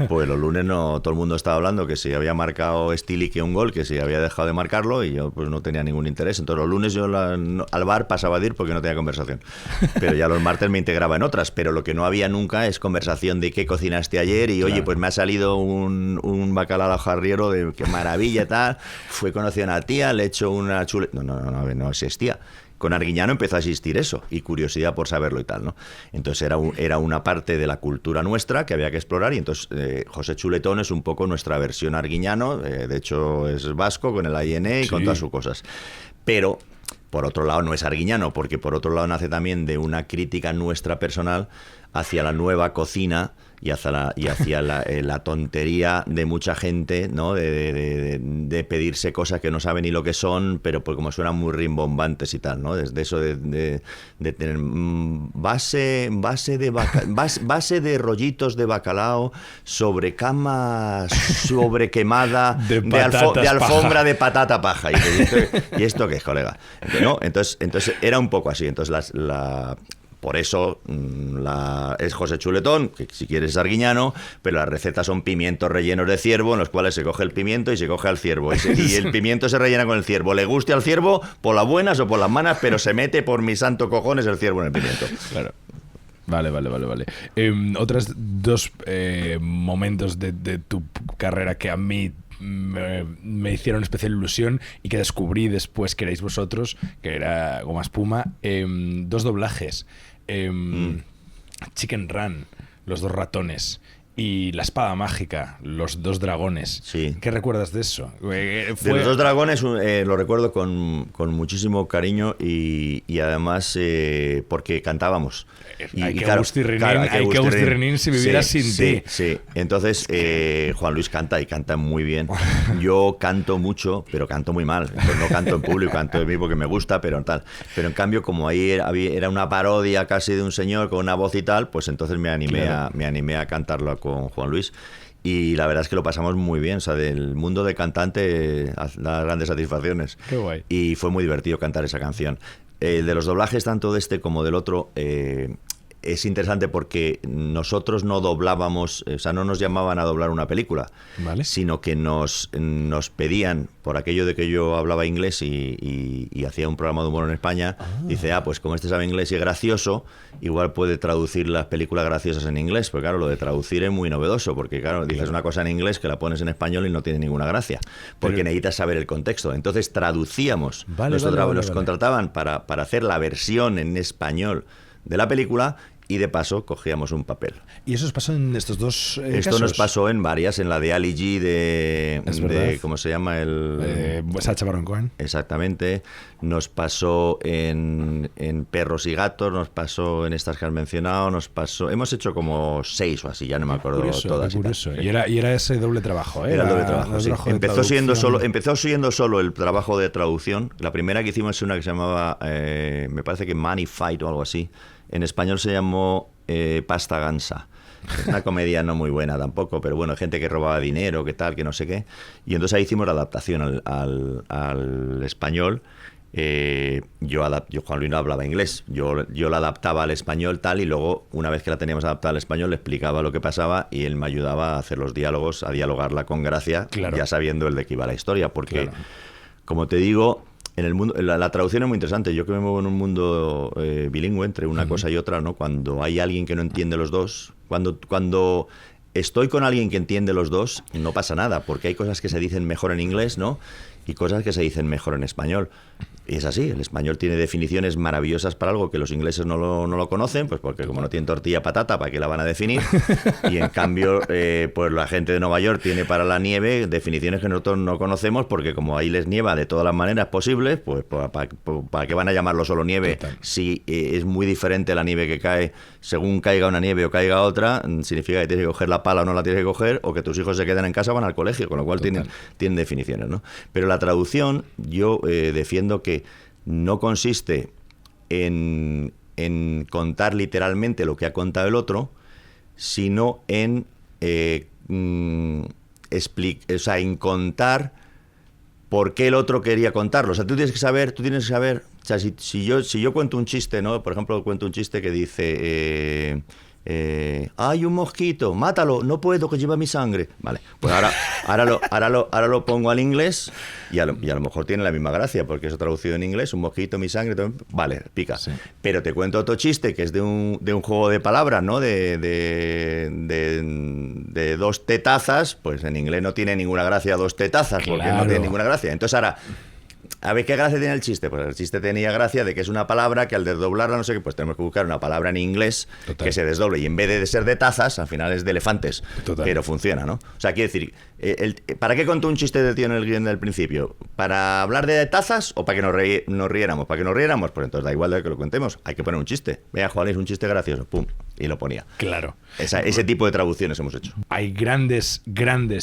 Speaker 1: pues los lunes no, todo el mundo estaba hablando que si había marcado Stili que un gol, que si había dejado de marcarlo, y yo pues no tenía ningún interés. Entonces los lunes yo al bar pasaba de ir porque no tenía conversación. Pero ya los martes me integraba en otras, pero lo que no había nunca es conversación de qué cocinaste ayer y, oye, pues me ha salido un bacalao al jarriero de qué maravilla, tal, fue conocido a una tía, le he hecho una chuleta... No existía. Con Arguiñano empezó a existir eso y curiosidad por saberlo y tal, ¿no? Entonces era una parte de la cultura nuestra que había que explorar y entonces José Chuletón es un poco nuestra versión Arguiñano, de hecho es vasco con el INE y con todas sus cosas. Pero por otro lado no es Arguiñano, porque por otro lado nace también de una crítica nuestra personal hacia la nueva cocina y hacia la tontería de mucha gente, ¿no? De pedirse cosas que no saben ni lo que son, pero pues como suenan muy rimbombantes y tal, ¿no? Desde eso de tener base de rollitos de bacalao sobre cama sobrequemada de alfombra de patata paja. ¿Y esto qué es, colega? ¿No? Entonces era un poco así. Entonces por eso es José Chuletón, que si quieres es Arguiñano, pero las recetas son pimientos rellenos de ciervo, en los cuales se coge el pimiento y se coge al ciervo. Y el pimiento se rellena con el ciervo. Le guste al ciervo por las buenas o por las malas, pero se mete por mis santo cojones el ciervo en el pimiento.
Speaker 2: Claro. Vale. Otros dos momentos de tu carrera que a mí me hicieron especial ilusión y que descubrí después que erais vosotros, que era Goma Espuma, dos doblajes, Chicken Run, los dos ratones y la espada mágica, los dos dragones.
Speaker 1: Sí.
Speaker 2: ¿Qué recuerdas de eso?
Speaker 1: De los dos dragones lo recuerdo con muchísimo cariño y además porque cantábamos.
Speaker 2: Hay que Agustí Renin si viviera sin ti.
Speaker 1: Sí, entonces Juan Luis canta y canta muy bien. Yo canto mucho, pero canto muy mal. Entonces no canto en público, canto de mí porque me gusta, pero tal. Pero en cambio, como ahí era una parodia casi de un señor con una voz y tal, pues entonces me animé a cantarlo con Juan Luis. Y la verdad es que lo pasamos muy bien, o sea, del mundo de cantante da grandes satisfacciones.
Speaker 2: Qué guay.
Speaker 1: Y fue muy divertido cantar esa canción. El de los doblajes, tanto de este como del otro, es interesante porque nosotros no doblábamos, o sea, no nos llamaban a doblar una película,
Speaker 2: ¿vale?
Speaker 1: Sino que nos pedían, por aquello de que yo hablaba inglés y hacía un programa de humor en España, dice, pues como este sabe inglés y es gracioso, igual puede traducir las películas graciosas en inglés, porque claro, lo de traducir es muy novedoso, porque claro, dices una cosa en inglés que la pones en español y no tiene ninguna gracia, porque necesitas saber el contexto. Entonces traducíamos, nos contrataban para hacer la versión en español de la película y de paso cogíamos un papel.
Speaker 2: ¿Y eso os pasó en estos dos
Speaker 1: Esto
Speaker 2: casos?
Speaker 1: Nos pasó en varias, en la de Ali G de ¿cómo se llama?
Speaker 2: Sacha Baron Cohen.
Speaker 1: Exactamente. Nos pasó en Perros y Gatos, nos pasó en estas que has mencionado, hemos hecho como 6 o así, ya no me acuerdo todas.
Speaker 2: Curioso. Y era ese doble trabajo, ¿eh?
Speaker 1: Era el doble trabajo, sí. Empezó siendo solo el trabajo de traducción. La primera que hicimos es una que se llamaba, me parece que Money Fight o algo así. En español se llamó Pasta Gansa. Es una comedia no muy buena tampoco, pero bueno, gente que robaba dinero, que tal, que no sé qué. Y entonces ahí hicimos la adaptación al español. Yo Juan Luis no hablaba inglés. Yo la adaptaba al español tal, y luego, una vez que la teníamos adaptada al español, le explicaba lo que pasaba y él me ayudaba a hacer los diálogos, a dialogarla con gracia, claro, ya sabiendo el de qué iba la historia. Porque, claro, como te digo, en el mundo, la traducción es muy interesante. Yo que me muevo en un mundo bilingüe entre una cosa y otra, ¿no? Cuando hay alguien que no entiende los dos, cuando estoy con alguien que entiende los dos, no pasa nada, porque hay cosas que se dicen mejor en inglés, ¿no? Y cosas que se dicen mejor en español. Y es así, el español tiene definiciones maravillosas para algo que los ingleses no lo conocen, pues porque como no tienen tortilla patata, ¿para qué la van a definir? Y en cambio, pues la gente de Nueva York tiene para la nieve definiciones que nosotros no conocemos, porque como ahí les nieva de todas las maneras posibles, pues ¿para qué van a llamarlo solo nieve? Total. Si es muy diferente la nieve que cae, según caiga una nieve o caiga otra, significa que tienes que coger la pala o no la tienes que coger, o que tus hijos se quedan en casa o van al colegio, con lo cual tienen definiciones, ¿no? Pero la traducción, yo defiendo que no consiste en contar literalmente lo que ha contado el otro, sino en en contar por qué el otro quería contarlo. O sea, tú tienes que saber, o sea, si yo cuento un chiste, ¿no? Por ejemplo, cuento un chiste que dice hay un mosquito, mátalo, no puedo, que lleva mi sangre. Vale, pues ahora lo pongo al inglés y a lo mejor tiene la misma gracia, porque eso traducido en inglés, un mosquito, mi sangre, todo, vale, pica. Sí. Pero te cuento otro chiste que es de un juego de palabras, ¿no? De dos tetazas, pues en inglés no tiene ninguna gracia dos tetazas, porque claro, no tiene ninguna gracia. Entonces ahora, a ver, ¿qué gracia tiene el chiste? Pues el chiste tenía gracia de que es una palabra que al desdoblarla, no sé qué, pues tenemos que buscar una palabra en inglés que se desdoble, y en vez de ser de tazas, al final es de elefantes. Total. Pero funciona, ¿no? O sea, quiere decir, ¿para qué contó un chiste de tío en el guión del principio? ¿Para hablar de tazas o para que nos riéramos? ¿Para que nos riéramos? Pues entonces da igual de que lo contemos, hay que poner un chiste. Vea, Juan, es un chiste gracioso, pum, y lo ponía.
Speaker 2: Claro.
Speaker 1: Ese tipo de traducciones hemos hecho.
Speaker 2: Hay grandes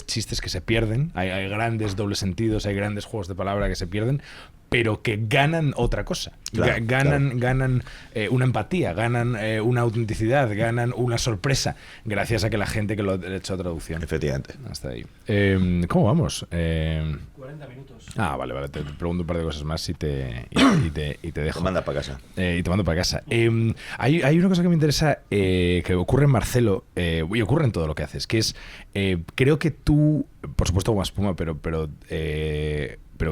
Speaker 2: chistes que se pierden, hay grandes dobles sentidos, hay grandes juegos de palabra que se pierden, pero que ganan otra cosa. Claro, ganan una empatía, ganan una autenticidad, ganan una sorpresa, gracias a que la gente que lo ha hecho traducción.
Speaker 1: Efectivamente.
Speaker 2: Hasta ahí. ¿Cómo vamos?
Speaker 3: 40 minutos.
Speaker 2: Vale, te pregunto un par de cosas más y te dejo.
Speaker 1: Te manda para casa.
Speaker 2: Y te mando para casa. Hay una cosa que me interesa que ocurre en Marcelo, y ocurre en todo lo que haces, que es, creo que tú, por supuesto como espuma, pero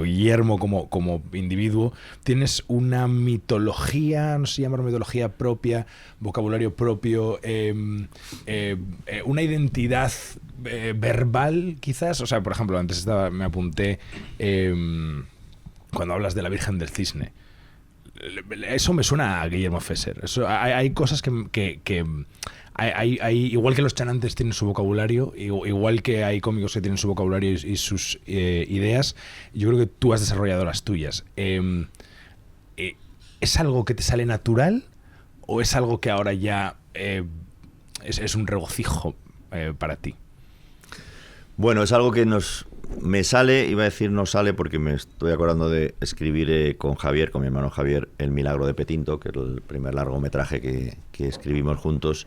Speaker 2: Guillermo como individuo, tienes una mitología, no sé llamar mitología propia, vocabulario propio, una identidad verbal quizás. O sea, por ejemplo, antes me apunté cuando hablas de la Virgen del Cisne. Eso me suena a Guillermo Fesser. Hay cosas que igual que los chanantes tienen su vocabulario, igual que hay cómicos que tienen su vocabulario y sus ideas, yo creo que tú has desarrollado las tuyas. ¿Es algo que te sale natural o es algo que ahora ya es un regocijo para ti?
Speaker 1: Bueno, es algo que me sale, iba a decir no sale porque me estoy acordando de escribir con Javier, con mi hermano Javier, El milagro de Petinto, que es el primer largometraje que escribimos juntos,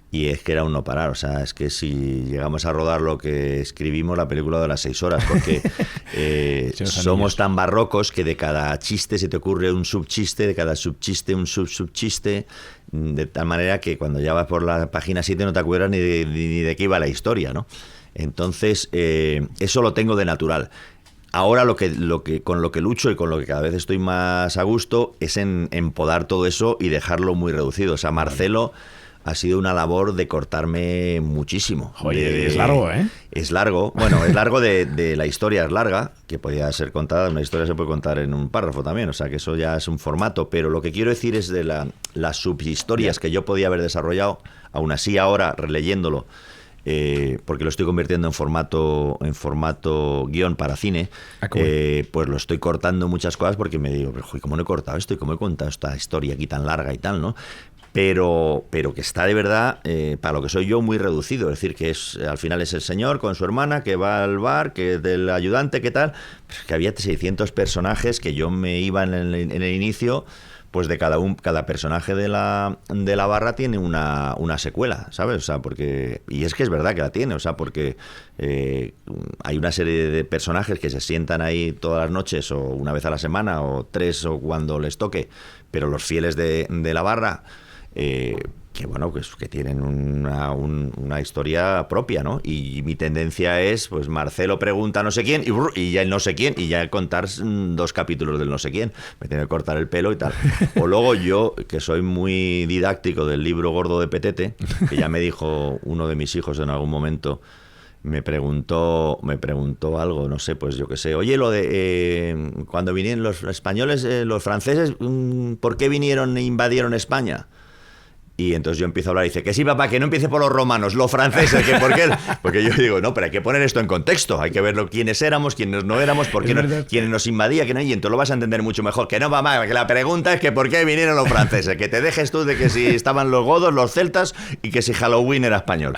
Speaker 1: y es que era un no parar. O sea, es que si llegamos a rodar lo que escribimos, la película de las 6 horas, porque somos tan barrocos que de cada chiste se te ocurre un subchiste, de cada subchiste un subchiste, de tal manera que cuando ya vas por la página 7 no te acuerdas ni de qué iba la historia, ¿no? Entonces, eso lo tengo de natural. Ahora con lo que lucho y con lo que cada vez estoy más a gusto es en podar todo eso y dejarlo muy reducido. O sea, Marcelo ha sido una labor de cortarme muchísimo.
Speaker 2: Oye, es largo, ¿eh?
Speaker 1: Es largo. Bueno, es largo de la historia, es larga, que podía ser contada. Una historia se puede contar en un párrafo también, o sea, que eso ya es un formato. Pero lo que quiero decir es de las subhistorias que yo podía haber desarrollado, aún así ahora, releyéndolo, porque lo estoy convirtiendo en formato guión para cine, pues lo estoy cortando muchas cosas porque me digo, pero ¿cómo no he cortado esto y cómo he contado esta historia aquí tan larga y tal, ¿no? Pero que está de verdad, para lo que soy yo, muy reducido. Es decir, que al final es el señor con su hermana que va al bar, que es del ayudante, ¿qué tal? Pues que había 600 personajes que yo me iba en el inicio, pues de cada personaje de la barra tiene una secuela, ¿sabes? O sea, porque... Y es que es verdad que la tiene, o sea, porque hay una serie de personajes que se sientan ahí todas las noches o una vez a la semana o 3 o cuando les toque, pero los fieles de la barra... que bueno, pues que tienen una historia propia, ¿no? Y mi tendencia es, pues Marcelo pregunta a no sé quién y ya el no sé quién, y ya contar 2 capítulos del no sé quién, me tiene que cortar el pelo y tal. O luego yo, que soy muy didáctico del libro gordo de Petete, que ya me dijo uno de mis hijos en algún momento, me preguntó algo, no sé, pues yo qué sé. Oye, lo de cuando vinieron los españoles, los franceses, ¿por qué vinieron e invadieron España? Y entonces yo empiezo a hablar y dice, que sí, papá, que no empiece por los romanos, los franceses, que por qué. Porque yo digo, no, pero hay que poner esto en contexto, hay que ver quiénes éramos, quiénes no éramos, quiénes nos invadía, que no, y entonces lo vas a entender mucho mejor. Que no, mamá, que la pregunta es que por qué vinieron los franceses, que te dejes tú de que si estaban los godos, los celtas, y que si Halloween era español.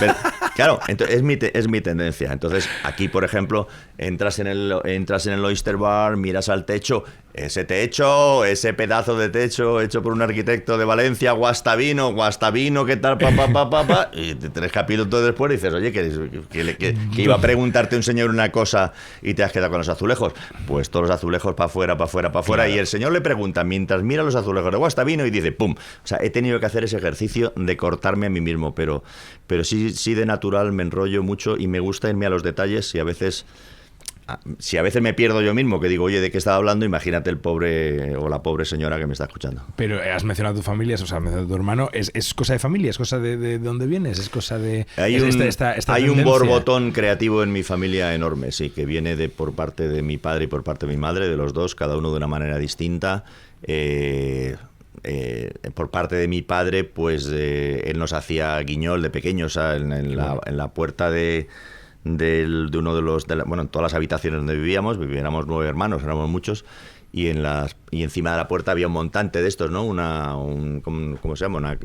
Speaker 1: Pero, claro, entonces es mi tendencia. Entonces, aquí, por ejemplo, entras en el Oyster Bar, miras al techo, ese techo, ese pedazo de techo hecho por un arquitecto de Valencia, Guastavino, ¿qué tal? Y 3 capítulos después dices, oye, que iba a preguntarte un señor una cosa y te has quedado con los azulejos. Pues todos los azulejos para afuera. Claro. Y el señor le pregunta, mientras mira los azulejos de Guastavino, y dice, ¡pum! O sea, he tenido que hacer ese ejercicio de cortarme a mí mismo, pero sí de natural me enrollo mucho y me gusta irme a los detalles, y a veces... Si a veces me pierdo yo mismo, que digo, oye, ¿de qué estaba hablando? Imagínate el pobre o la pobre señora que me está escuchando.
Speaker 2: Pero has mencionado a tu familia, o sea, has mencionado a tu hermano. ¿Es cosa de familia? ¿Es cosa de dónde vienes? ¿Es cosa de...?
Speaker 1: Hay un borbotón creativo en mi familia enorme, sí, que viene por parte de mi padre y por parte de mi madre, de los dos, cada uno de una manera distinta. Por parte de mi padre, pues él nos hacía guiñol de pequeños, o sea, en la puerta de uno de los... bueno, en todas las habitaciones donde vivíamos 9 hermanos, éramos muchos, y encima de la puerta había un montante de estos, ¿no? ¿Cómo se llama?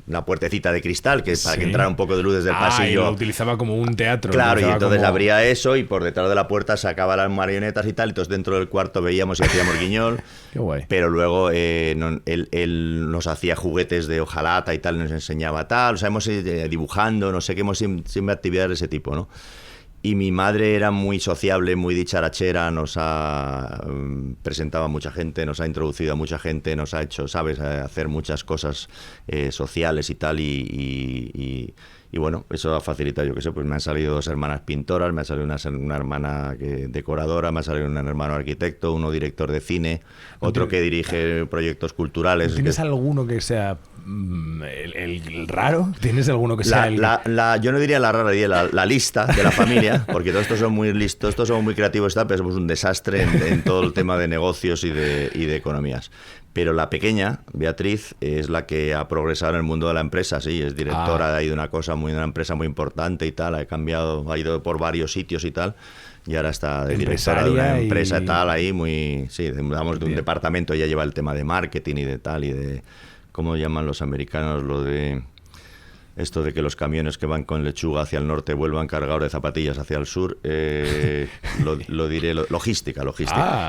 Speaker 1: Una puertecita de cristal para que entrara un poco de luz desde el pasillo.
Speaker 2: Y lo utilizaba como un teatro.
Speaker 1: Claro, y entonces abría eso y por detrás de la puerta sacaba las marionetas y tal, entonces dentro del cuarto veíamos y hacíamos guiñol.
Speaker 2: Qué guay.
Speaker 1: Pero luego él nos hacía juguetes de hojalata y tal, nos enseñaba tal, o sea, hemos dibujando, no sé qué, hemos siempre actividades de ese tipo, ¿no? Y mi madre era muy sociable, muy dicharachera, nos ha presentado a mucha gente, nos ha introducido a mucha gente, nos ha hecho, ¿sabes?, hacer muchas cosas sociales y tal, y bueno, eso ha facilitado, yo qué sé, pues me han salido 2 hermanas pintoras, me ha salido una hermana decoradora, me ha salido un hermano arquitecto, uno director de cine, otro que dirige proyectos culturales.
Speaker 2: ¿Tienes alguno que sea el raro? ¿Tienes alguno que sea
Speaker 1: yo no diría la rara, diría la lista de la familia, porque todos estos son muy listos, todos somos muy creativos y tal, pero somos un desastre en todo el tema de negocios y de economías. Pero la pequeña, Beatriz, es la que ha progresado en el mundo de la empresa, sí, es directora de ahí de una empresa muy importante y tal, ha ido por varios sitios y tal, y ahora está de directora de una empresa y tal, ahí muy, sí, digamos, de un departamento, ella lleva el tema de marketing y de tal, y de, ¿cómo llaman los americanos lo de... Esto de que los camiones que van con lechuga hacia el norte vuelvan cargados de zapatillas hacia el sur, lo diré, logística.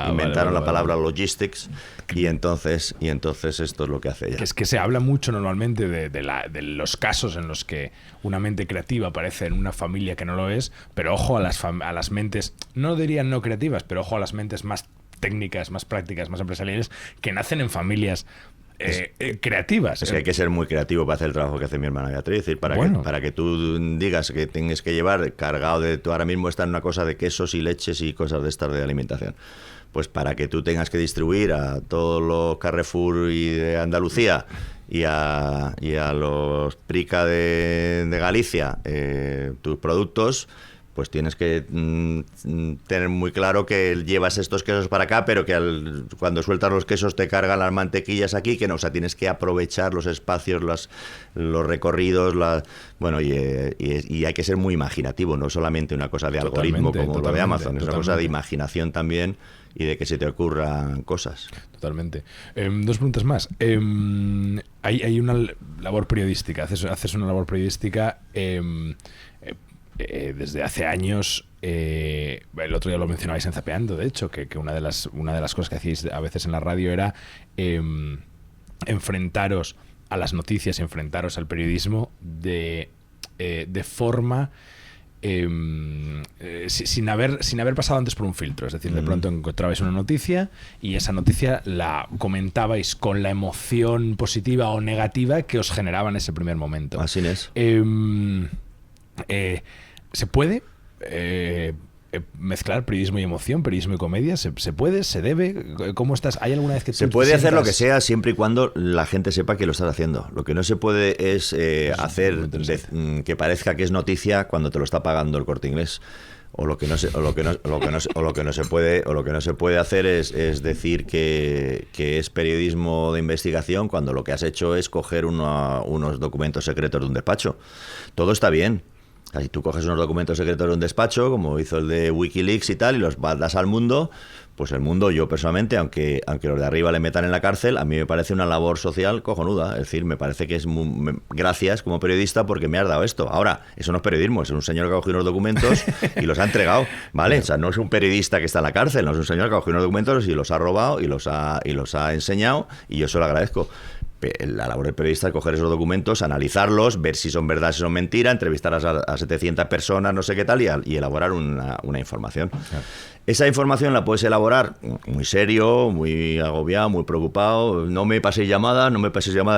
Speaker 1: Inventaron la palabra logistics y entonces esto es lo que hace ella.
Speaker 2: Que es que se habla mucho normalmente de los casos en los que una mente creativa aparece en una familia que no lo es, pero ojo a las mentes, no dirían no creativas, pero ojo a las mentes más técnicas, más prácticas, más empresariales, que nacen en familias creativas.
Speaker 1: Es que hay que ser muy creativo para hacer el trabajo que hace mi hermana Beatriz. Es decir, para que tú digas que tienes que llevar cargado de... Tú ahora mismo estás en una cosa de quesos y leches y cosas de estas de alimentación. Pues para que tú tengas que distribuir a todos los Carrefour y de Andalucía y a los Prica de Galicia tus productos... pues tienes que tener muy claro que llevas estos quesos para acá, pero que cuando sueltas los quesos te cargan las mantequillas aquí, que no, o sea, tienes que aprovechar los espacios, los recorridos, bueno, y hay que ser muy imaginativo, no solamente una cosa de algoritmo como lo de Amazon, es una cosa de imaginación también y de que se te ocurran cosas.
Speaker 2: Totalmente. Dos preguntas más. Hay una labor periodística, haces una labor periodística... desde hace años, el otro día lo mencionabais en Zapeando, de hecho, que una de las cosas que hacíais a veces en la radio era enfrentaros a las noticias, enfrentaros al periodismo de forma sin haber pasado antes por un filtro. Es decir, de pronto encontrabais una noticia y esa noticia la comentabais con la emoción positiva o negativa que os generaba en ese primer momento.
Speaker 1: Así es.
Speaker 2: ¿Se puede mezclar periodismo y emoción, periodismo y comedia? ¿Se puede? ¿Se debe? ¿Cómo estás? ¿Hay alguna vez que
Speaker 1: se puede hacer lo que sea siempre y cuando la gente sepa que lo estás haciendo? Lo que no se puede es hacer que parezca que es noticia cuando te lo está pagando el Corte Inglés. O lo que no se puede hacer es decir que es periodismo de investigación cuando lo que has hecho es coger unos documentos secretos de un despacho. Todo está bien. Si tú coges unos documentos secretos de un despacho, como hizo el de Wikileaks y tal, y los das al mundo, pues el mundo, yo personalmente, aunque los de arriba le metan en la cárcel, a mí me parece una labor social cojonuda. Es decir, me parece que es gracias como periodista porque me has dado esto. Ahora, eso no es periodismo, es un señor que ha cogido unos documentos y los ha entregado, ¿vale? O sea, no es un periodista que está en la cárcel, no es un señor que ha cogido unos documentos y los ha robado y los ha enseñado, y yo se lo agradezco. La labor del periodista es coger esos documentos, analizarlos, ver si son verdad, si son mentira, entrevistar a 700 personas, no sé qué tal, y elaborar una información. Claro. Esa información la puedes elaborar muy serio, muy agobiado, muy preocupado. No me paséis llamadas,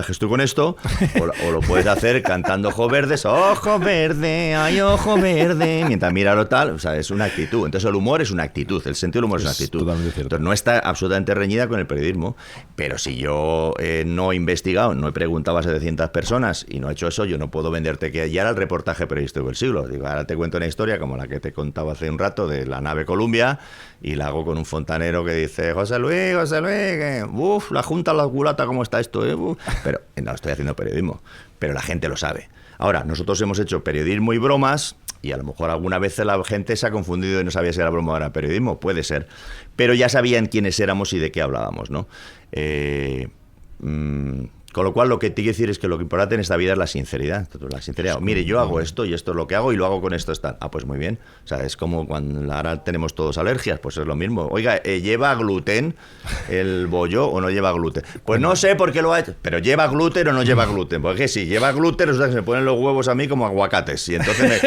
Speaker 1: que estoy con esto. O lo puedes hacer cantando ojos verdes, ojo verde, ay, ojo verde, mientras mira lo tal. O sea, es una actitud. Entonces el humor es una actitud, el sentido del humor es una actitud.
Speaker 2: Totalmente cierto.
Speaker 1: Entonces no está absolutamente reñida con el periodismo. Pero si yo no he investigado, no he preguntado a 700 personas y no he hecho eso, yo no puedo venderte que ya era el reportaje periodístico del siglo. Digo, ahora te cuento una historia como la que te contaba hace un rato de la nave Columbia, y la hago con un fontanero que dice José Luis, la junta la culata, ¿cómo está esto? Pero no, estoy haciendo periodismo, pero la gente lo sabe. Ahora, nosotros hemos hecho periodismo y bromas, y a lo mejor alguna vez la gente se ha confundido y no sabía si era broma o era periodismo, puede ser, pero ya sabían quiénes éramos y de qué hablábamos, ¿no? Con lo cual, lo que te quiero decir es que lo que importante en esta vida es la sinceridad. La sinceridad. Mire, yo hago esto y esto es lo que hago y lo hago con esto. Ah, pues muy bien. O sea, es como cuando ahora tenemos todos alergias, pues es lo mismo. Oiga, ¿lleva gluten el bollo o no lleva gluten? Pues no sé por qué lo ha hecho. Pero ¿lleva gluten o no lleva gluten? Porque si lleva gluten, resulta que se me ponen los huevos a mí como aguacates. Y entonces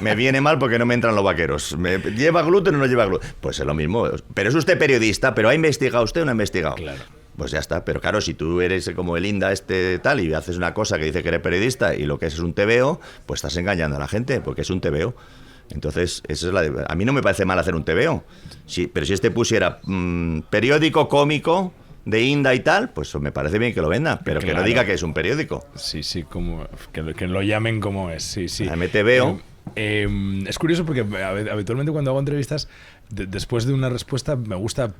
Speaker 1: me viene mal porque no me entran los vaqueros. ¿Lleva gluten o no lleva gluten? Pues es lo mismo. Pero es usted periodista, pero ¿ha investigado usted o no ha investigado?
Speaker 2: Claro.
Speaker 1: Pues ya está, pero claro, si tú eres como el Inda tal y haces una cosa que dice que eres periodista y lo que es un tebeo, pues estás engañando a la gente, porque es un tebeo. Entonces, a mí no me parece mal hacer un tebeo, pero si pusiera periódico cómico de Inda y tal, pues me parece bien que lo venda, pero claro, que no diga que es un periódico.
Speaker 2: Sí, como que lo llamen como es, sí.
Speaker 1: MTVO.
Speaker 2: Es curioso porque habitualmente cuando hago entrevistas, después de una respuesta me gusta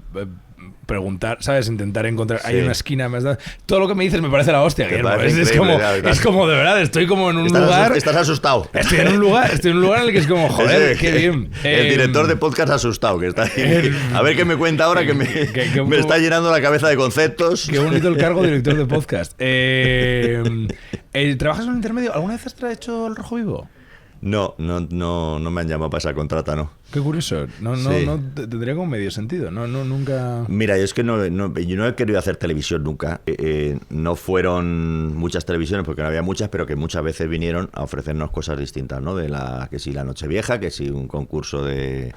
Speaker 2: preguntar, ¿sabes? Intentar encontrar. Hay una esquina más. Todo lo que me dices me parece la hostia, Guillermo. Es como de verdad, estoy como en un lugar.
Speaker 1: Estás asustado.
Speaker 2: Estoy en un lugar en el que es como, joder, qué bien.
Speaker 1: El director de podcast asustado, que está ahí. A ver qué me cuenta ahora, que me está llenando la cabeza de conceptos.
Speaker 2: Qué bonito el cargo de director de podcast. ¿Trabajas en un intermedio? ¿Alguna vez has hecho el Rojo Vivo?
Speaker 1: No me han llamado para esa contrata, no.
Speaker 2: Qué curioso. No tendría como medio sentido. Nunca.
Speaker 1: Mira, yo es que yo no he querido hacer televisión nunca. No fueron muchas televisiones, porque no había muchas, pero que muchas veces vinieron a ofrecernos cosas distintas, ¿no? Que si la Nochevieja, que si un concurso de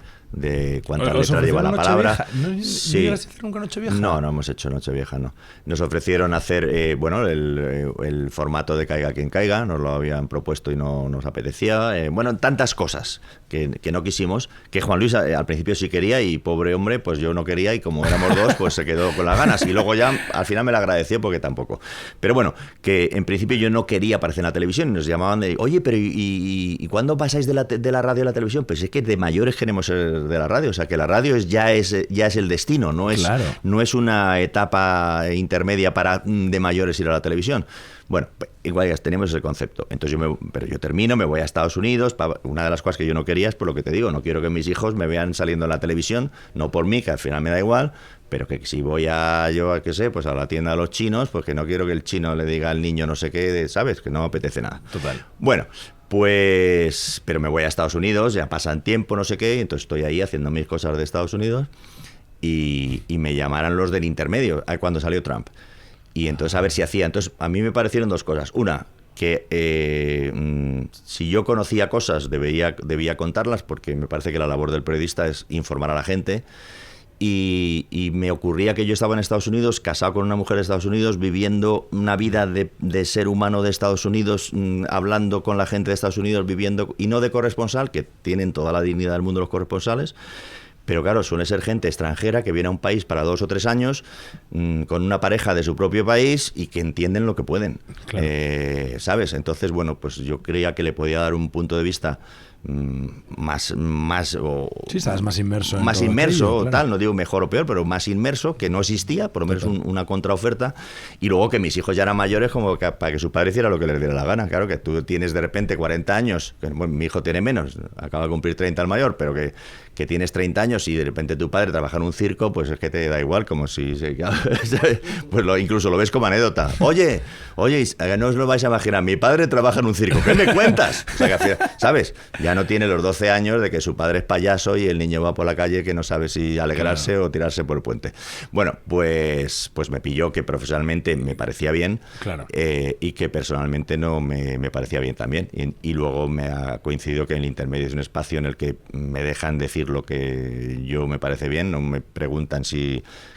Speaker 1: cuántas letras lleva la palabra.
Speaker 2: ¿No ibas a hacer nunca Nochevieja?
Speaker 1: No hemos hecho Nochevieja, no. Nos ofrecieron hacer, el formato de Caiga quien caiga, nos lo habían propuesto y no nos apetecía. Tantas cosas que no quisimos, que Juan Luis al principio sí quería y pobre hombre, pues yo no quería y como éramos dos, pues se quedó con las ganas y luego ya al final me la agradeció porque tampoco. Pero bueno, que en principio yo no quería aparecer en la televisión y nos llamaban de, oye, pero ¿y cuándo pasáis de la radio a la televisión? Pues es que de mayores queremos ser de la radio, o sea que la radio ya es el destino, no es una etapa intermedia para de mayores ir a la televisión. Bueno, igual ya tenemos ese concepto. Entonces yo termino, me voy a Estados Unidos. Una de las cosas que yo no quería es por lo que te digo, no quiero que mis hijos me vean saliendo en la televisión, no por mí, que al final me da igual, pero que si voy pues a la tienda de los chinos, pues que no quiero que el chino le diga al niño no sé qué, ¿sabes? Que no me apetece nada.
Speaker 2: Total.
Speaker 1: Bueno, pues, pero me voy a Estados Unidos, ya pasan tiempo, no sé qué, entonces estoy ahí haciendo mis cosas de Estados Unidos y me llamaran los del intermedio, cuando salió Trump. Y entonces a ver si hacía. Entonces a mí me parecieron dos cosas. Una, que si yo conocía cosas debía contarlas, porque me parece que la labor del periodista es informar a la gente. Y me ocurría que yo estaba en Estados Unidos, casado con una mujer de Estados Unidos, viviendo una vida de ser humano de Estados Unidos, hablando con la gente de Estados Unidos, viviendo, y no de corresponsal, que tienen toda la dignidad del mundo los corresponsales. Pero claro, suele ser gente extranjera que viene a un país para 2 o 3 años con una pareja de su propio país y que entienden lo que pueden,
Speaker 2: claro.
Speaker 1: ¿Sabes? Entonces, bueno, pues yo creía que le podía dar un punto de vista más
Speaker 2: sí, estás más inmerso
Speaker 1: más inmerso
Speaker 2: aquello,
Speaker 1: o
Speaker 2: claro.
Speaker 1: tal, no digo mejor o peor, pero más inmerso, que no existía, por lo menos una contraoferta, y luego que mis hijos ya eran mayores como que, para que su padre hiciera lo que les diera la gana. Claro que tú tienes de repente 40 años, que, bueno, mi hijo tiene menos, acaba de cumplir 30 el mayor, pero que tienes 30 años y de repente tu padre trabaja en un circo, pues es que te da igual, como si pues incluso lo ves como anécdota. Oye, no os lo vais a imaginar, mi padre trabaja en un circo, ¿qué me cuentas? O sea, que al final, ¿sabes? Ya no tiene los 12 años de que su padre es payaso y el niño va por la calle que no sabe si alegrarse o tirarse por el puente. Bueno, pues me pilló que profesionalmente me parecía bien,
Speaker 2: claro.
Speaker 1: Y que personalmente no me parecía bien también. Y luego me ha coincidido que el intermedio es un espacio en el que me dejan decir lo que yo me parece bien, no me preguntan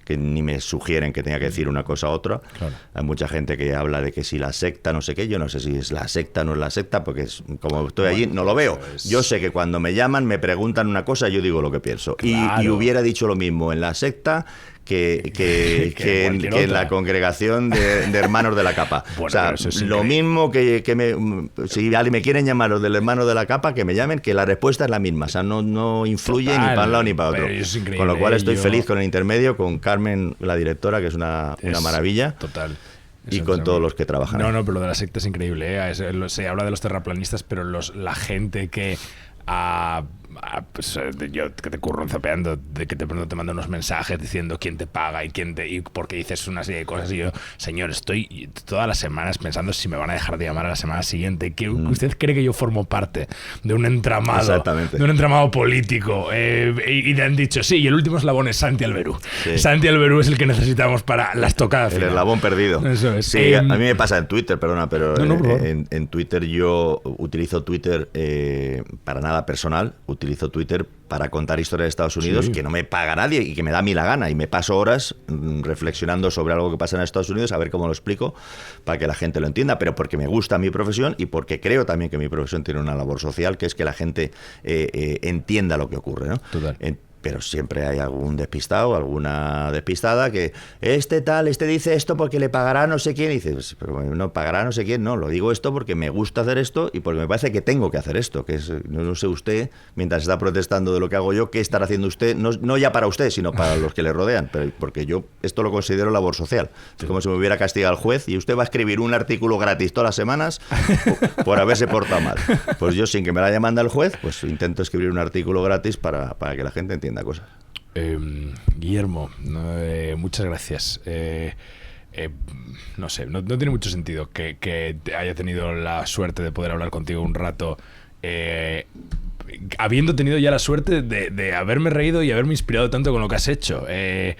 Speaker 1: que ni me sugieren que tenga que decir una cosa u otra.
Speaker 2: Claro.
Speaker 1: Hay mucha gente que habla de que si la secta, no sé qué, yo no sé si es la secta o no es la secta, porque como estoy allí, no lo veo. Yo sé que cuando me llaman, me preguntan una cosa, yo digo lo que pienso.
Speaker 2: Claro.
Speaker 1: Y hubiera dicho lo mismo en la secta que en la congregación de hermanos de la capa.
Speaker 2: Bueno,
Speaker 1: o sea, lo mismo si me quieren llamar los del hermano de la capa, que me llamen, que la respuesta es la misma. O sea, no influye ni para un lado ni para otro. Con lo cual estoy feliz con el intermedio, con Carmen, la directora, que es una maravilla.
Speaker 2: Total.
Speaker 1: Y con todos los que trabajan.
Speaker 2: No, pero lo de la secta es increíble, ¿eh? Se habla de los terraplanistas, pero la gente que pues, yo que te curro zapeando, de que de pronto te mando unos mensajes diciendo quién te paga y por qué dices una serie de cosas, y yo, señor, estoy todas las semanas pensando si me van a dejar de llamar a la semana siguiente. ¿Usted cree que yo formo parte de un entramado político? Y le han dicho, sí, y el último eslabón es Santi Alberú.
Speaker 1: Sí.
Speaker 2: Santi Alberú es el que necesitamos para las tocadas.
Speaker 1: El eslabón perdido.
Speaker 2: Eso es.
Speaker 1: Sí, a mí me pasa en Twitter, perdona, pero en Twitter yo utilizo Twitter para nada personal, utilizo Twitter para contar historias de Estados Unidos, que no me paga nadie y que me da a mí la gana, y me paso horas reflexionando sobre algo que pasa en Estados Unidos, a ver cómo lo explico para que la gente lo entienda, pero porque me gusta mi profesión y porque creo también que mi profesión tiene una labor social, que es que la gente entienda lo que ocurre, ¿no?
Speaker 2: Total.
Speaker 1: pero siempre hay algún despistado, alguna despistada que este dice esto porque le pagará no sé quién, y dices, pero no pagará no sé quién, no, lo digo esto porque me gusta hacer esto y porque me parece que tengo que hacer esto, que es, no sé usted, mientras está protestando de lo que hago yo, qué estará haciendo usted, no ya para usted, sino para los que le rodean, pero porque yo esto lo considero labor social. Es como si me hubiera castigado el juez y usted va a escribir un artículo gratis todas las semanas por haberse portado mal. Pues yo, sin que me la haya mandado el juez, pues intento escribir un artículo gratis para que la gente entienda cosas.
Speaker 2: Guillermo, muchas gracias. No sé, no tiene mucho sentido que haya tenido la suerte de poder hablar contigo un rato, habiendo tenido ya la suerte de haberme reído y haberme inspirado tanto con lo que has hecho.
Speaker 1: Esto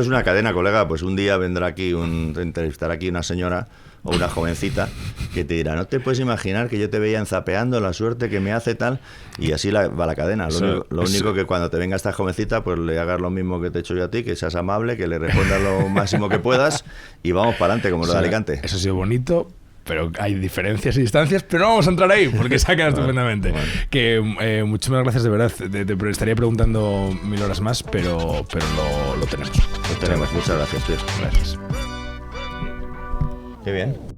Speaker 1: es una cadena, colega. Pues un día vendrá aquí entrevistará aquí una señora o una jovencita que te dirá, no te puedes imaginar que yo te veía enzapeando, la suerte que me hace tal, y así va la cadena. Lo único que cuando te venga esta jovencita, pues le hagas lo mismo que te he hecho yo a ti, que seas amable, que le respondas lo máximo que puedas y vamos para adelante, como lo de Alicante.
Speaker 2: Eso ha sido bonito, pero hay diferencias y distancias, pero no vamos a entrar ahí porque se ha quedado estupendamente. Bueno. Que muchísimas gracias, de verdad. Te estaría preguntando 1000 horas más, pero lo tenemos.
Speaker 1: Lo tenemos. Muchas gracias, tío.
Speaker 2: Gracias.
Speaker 1: Qué bien.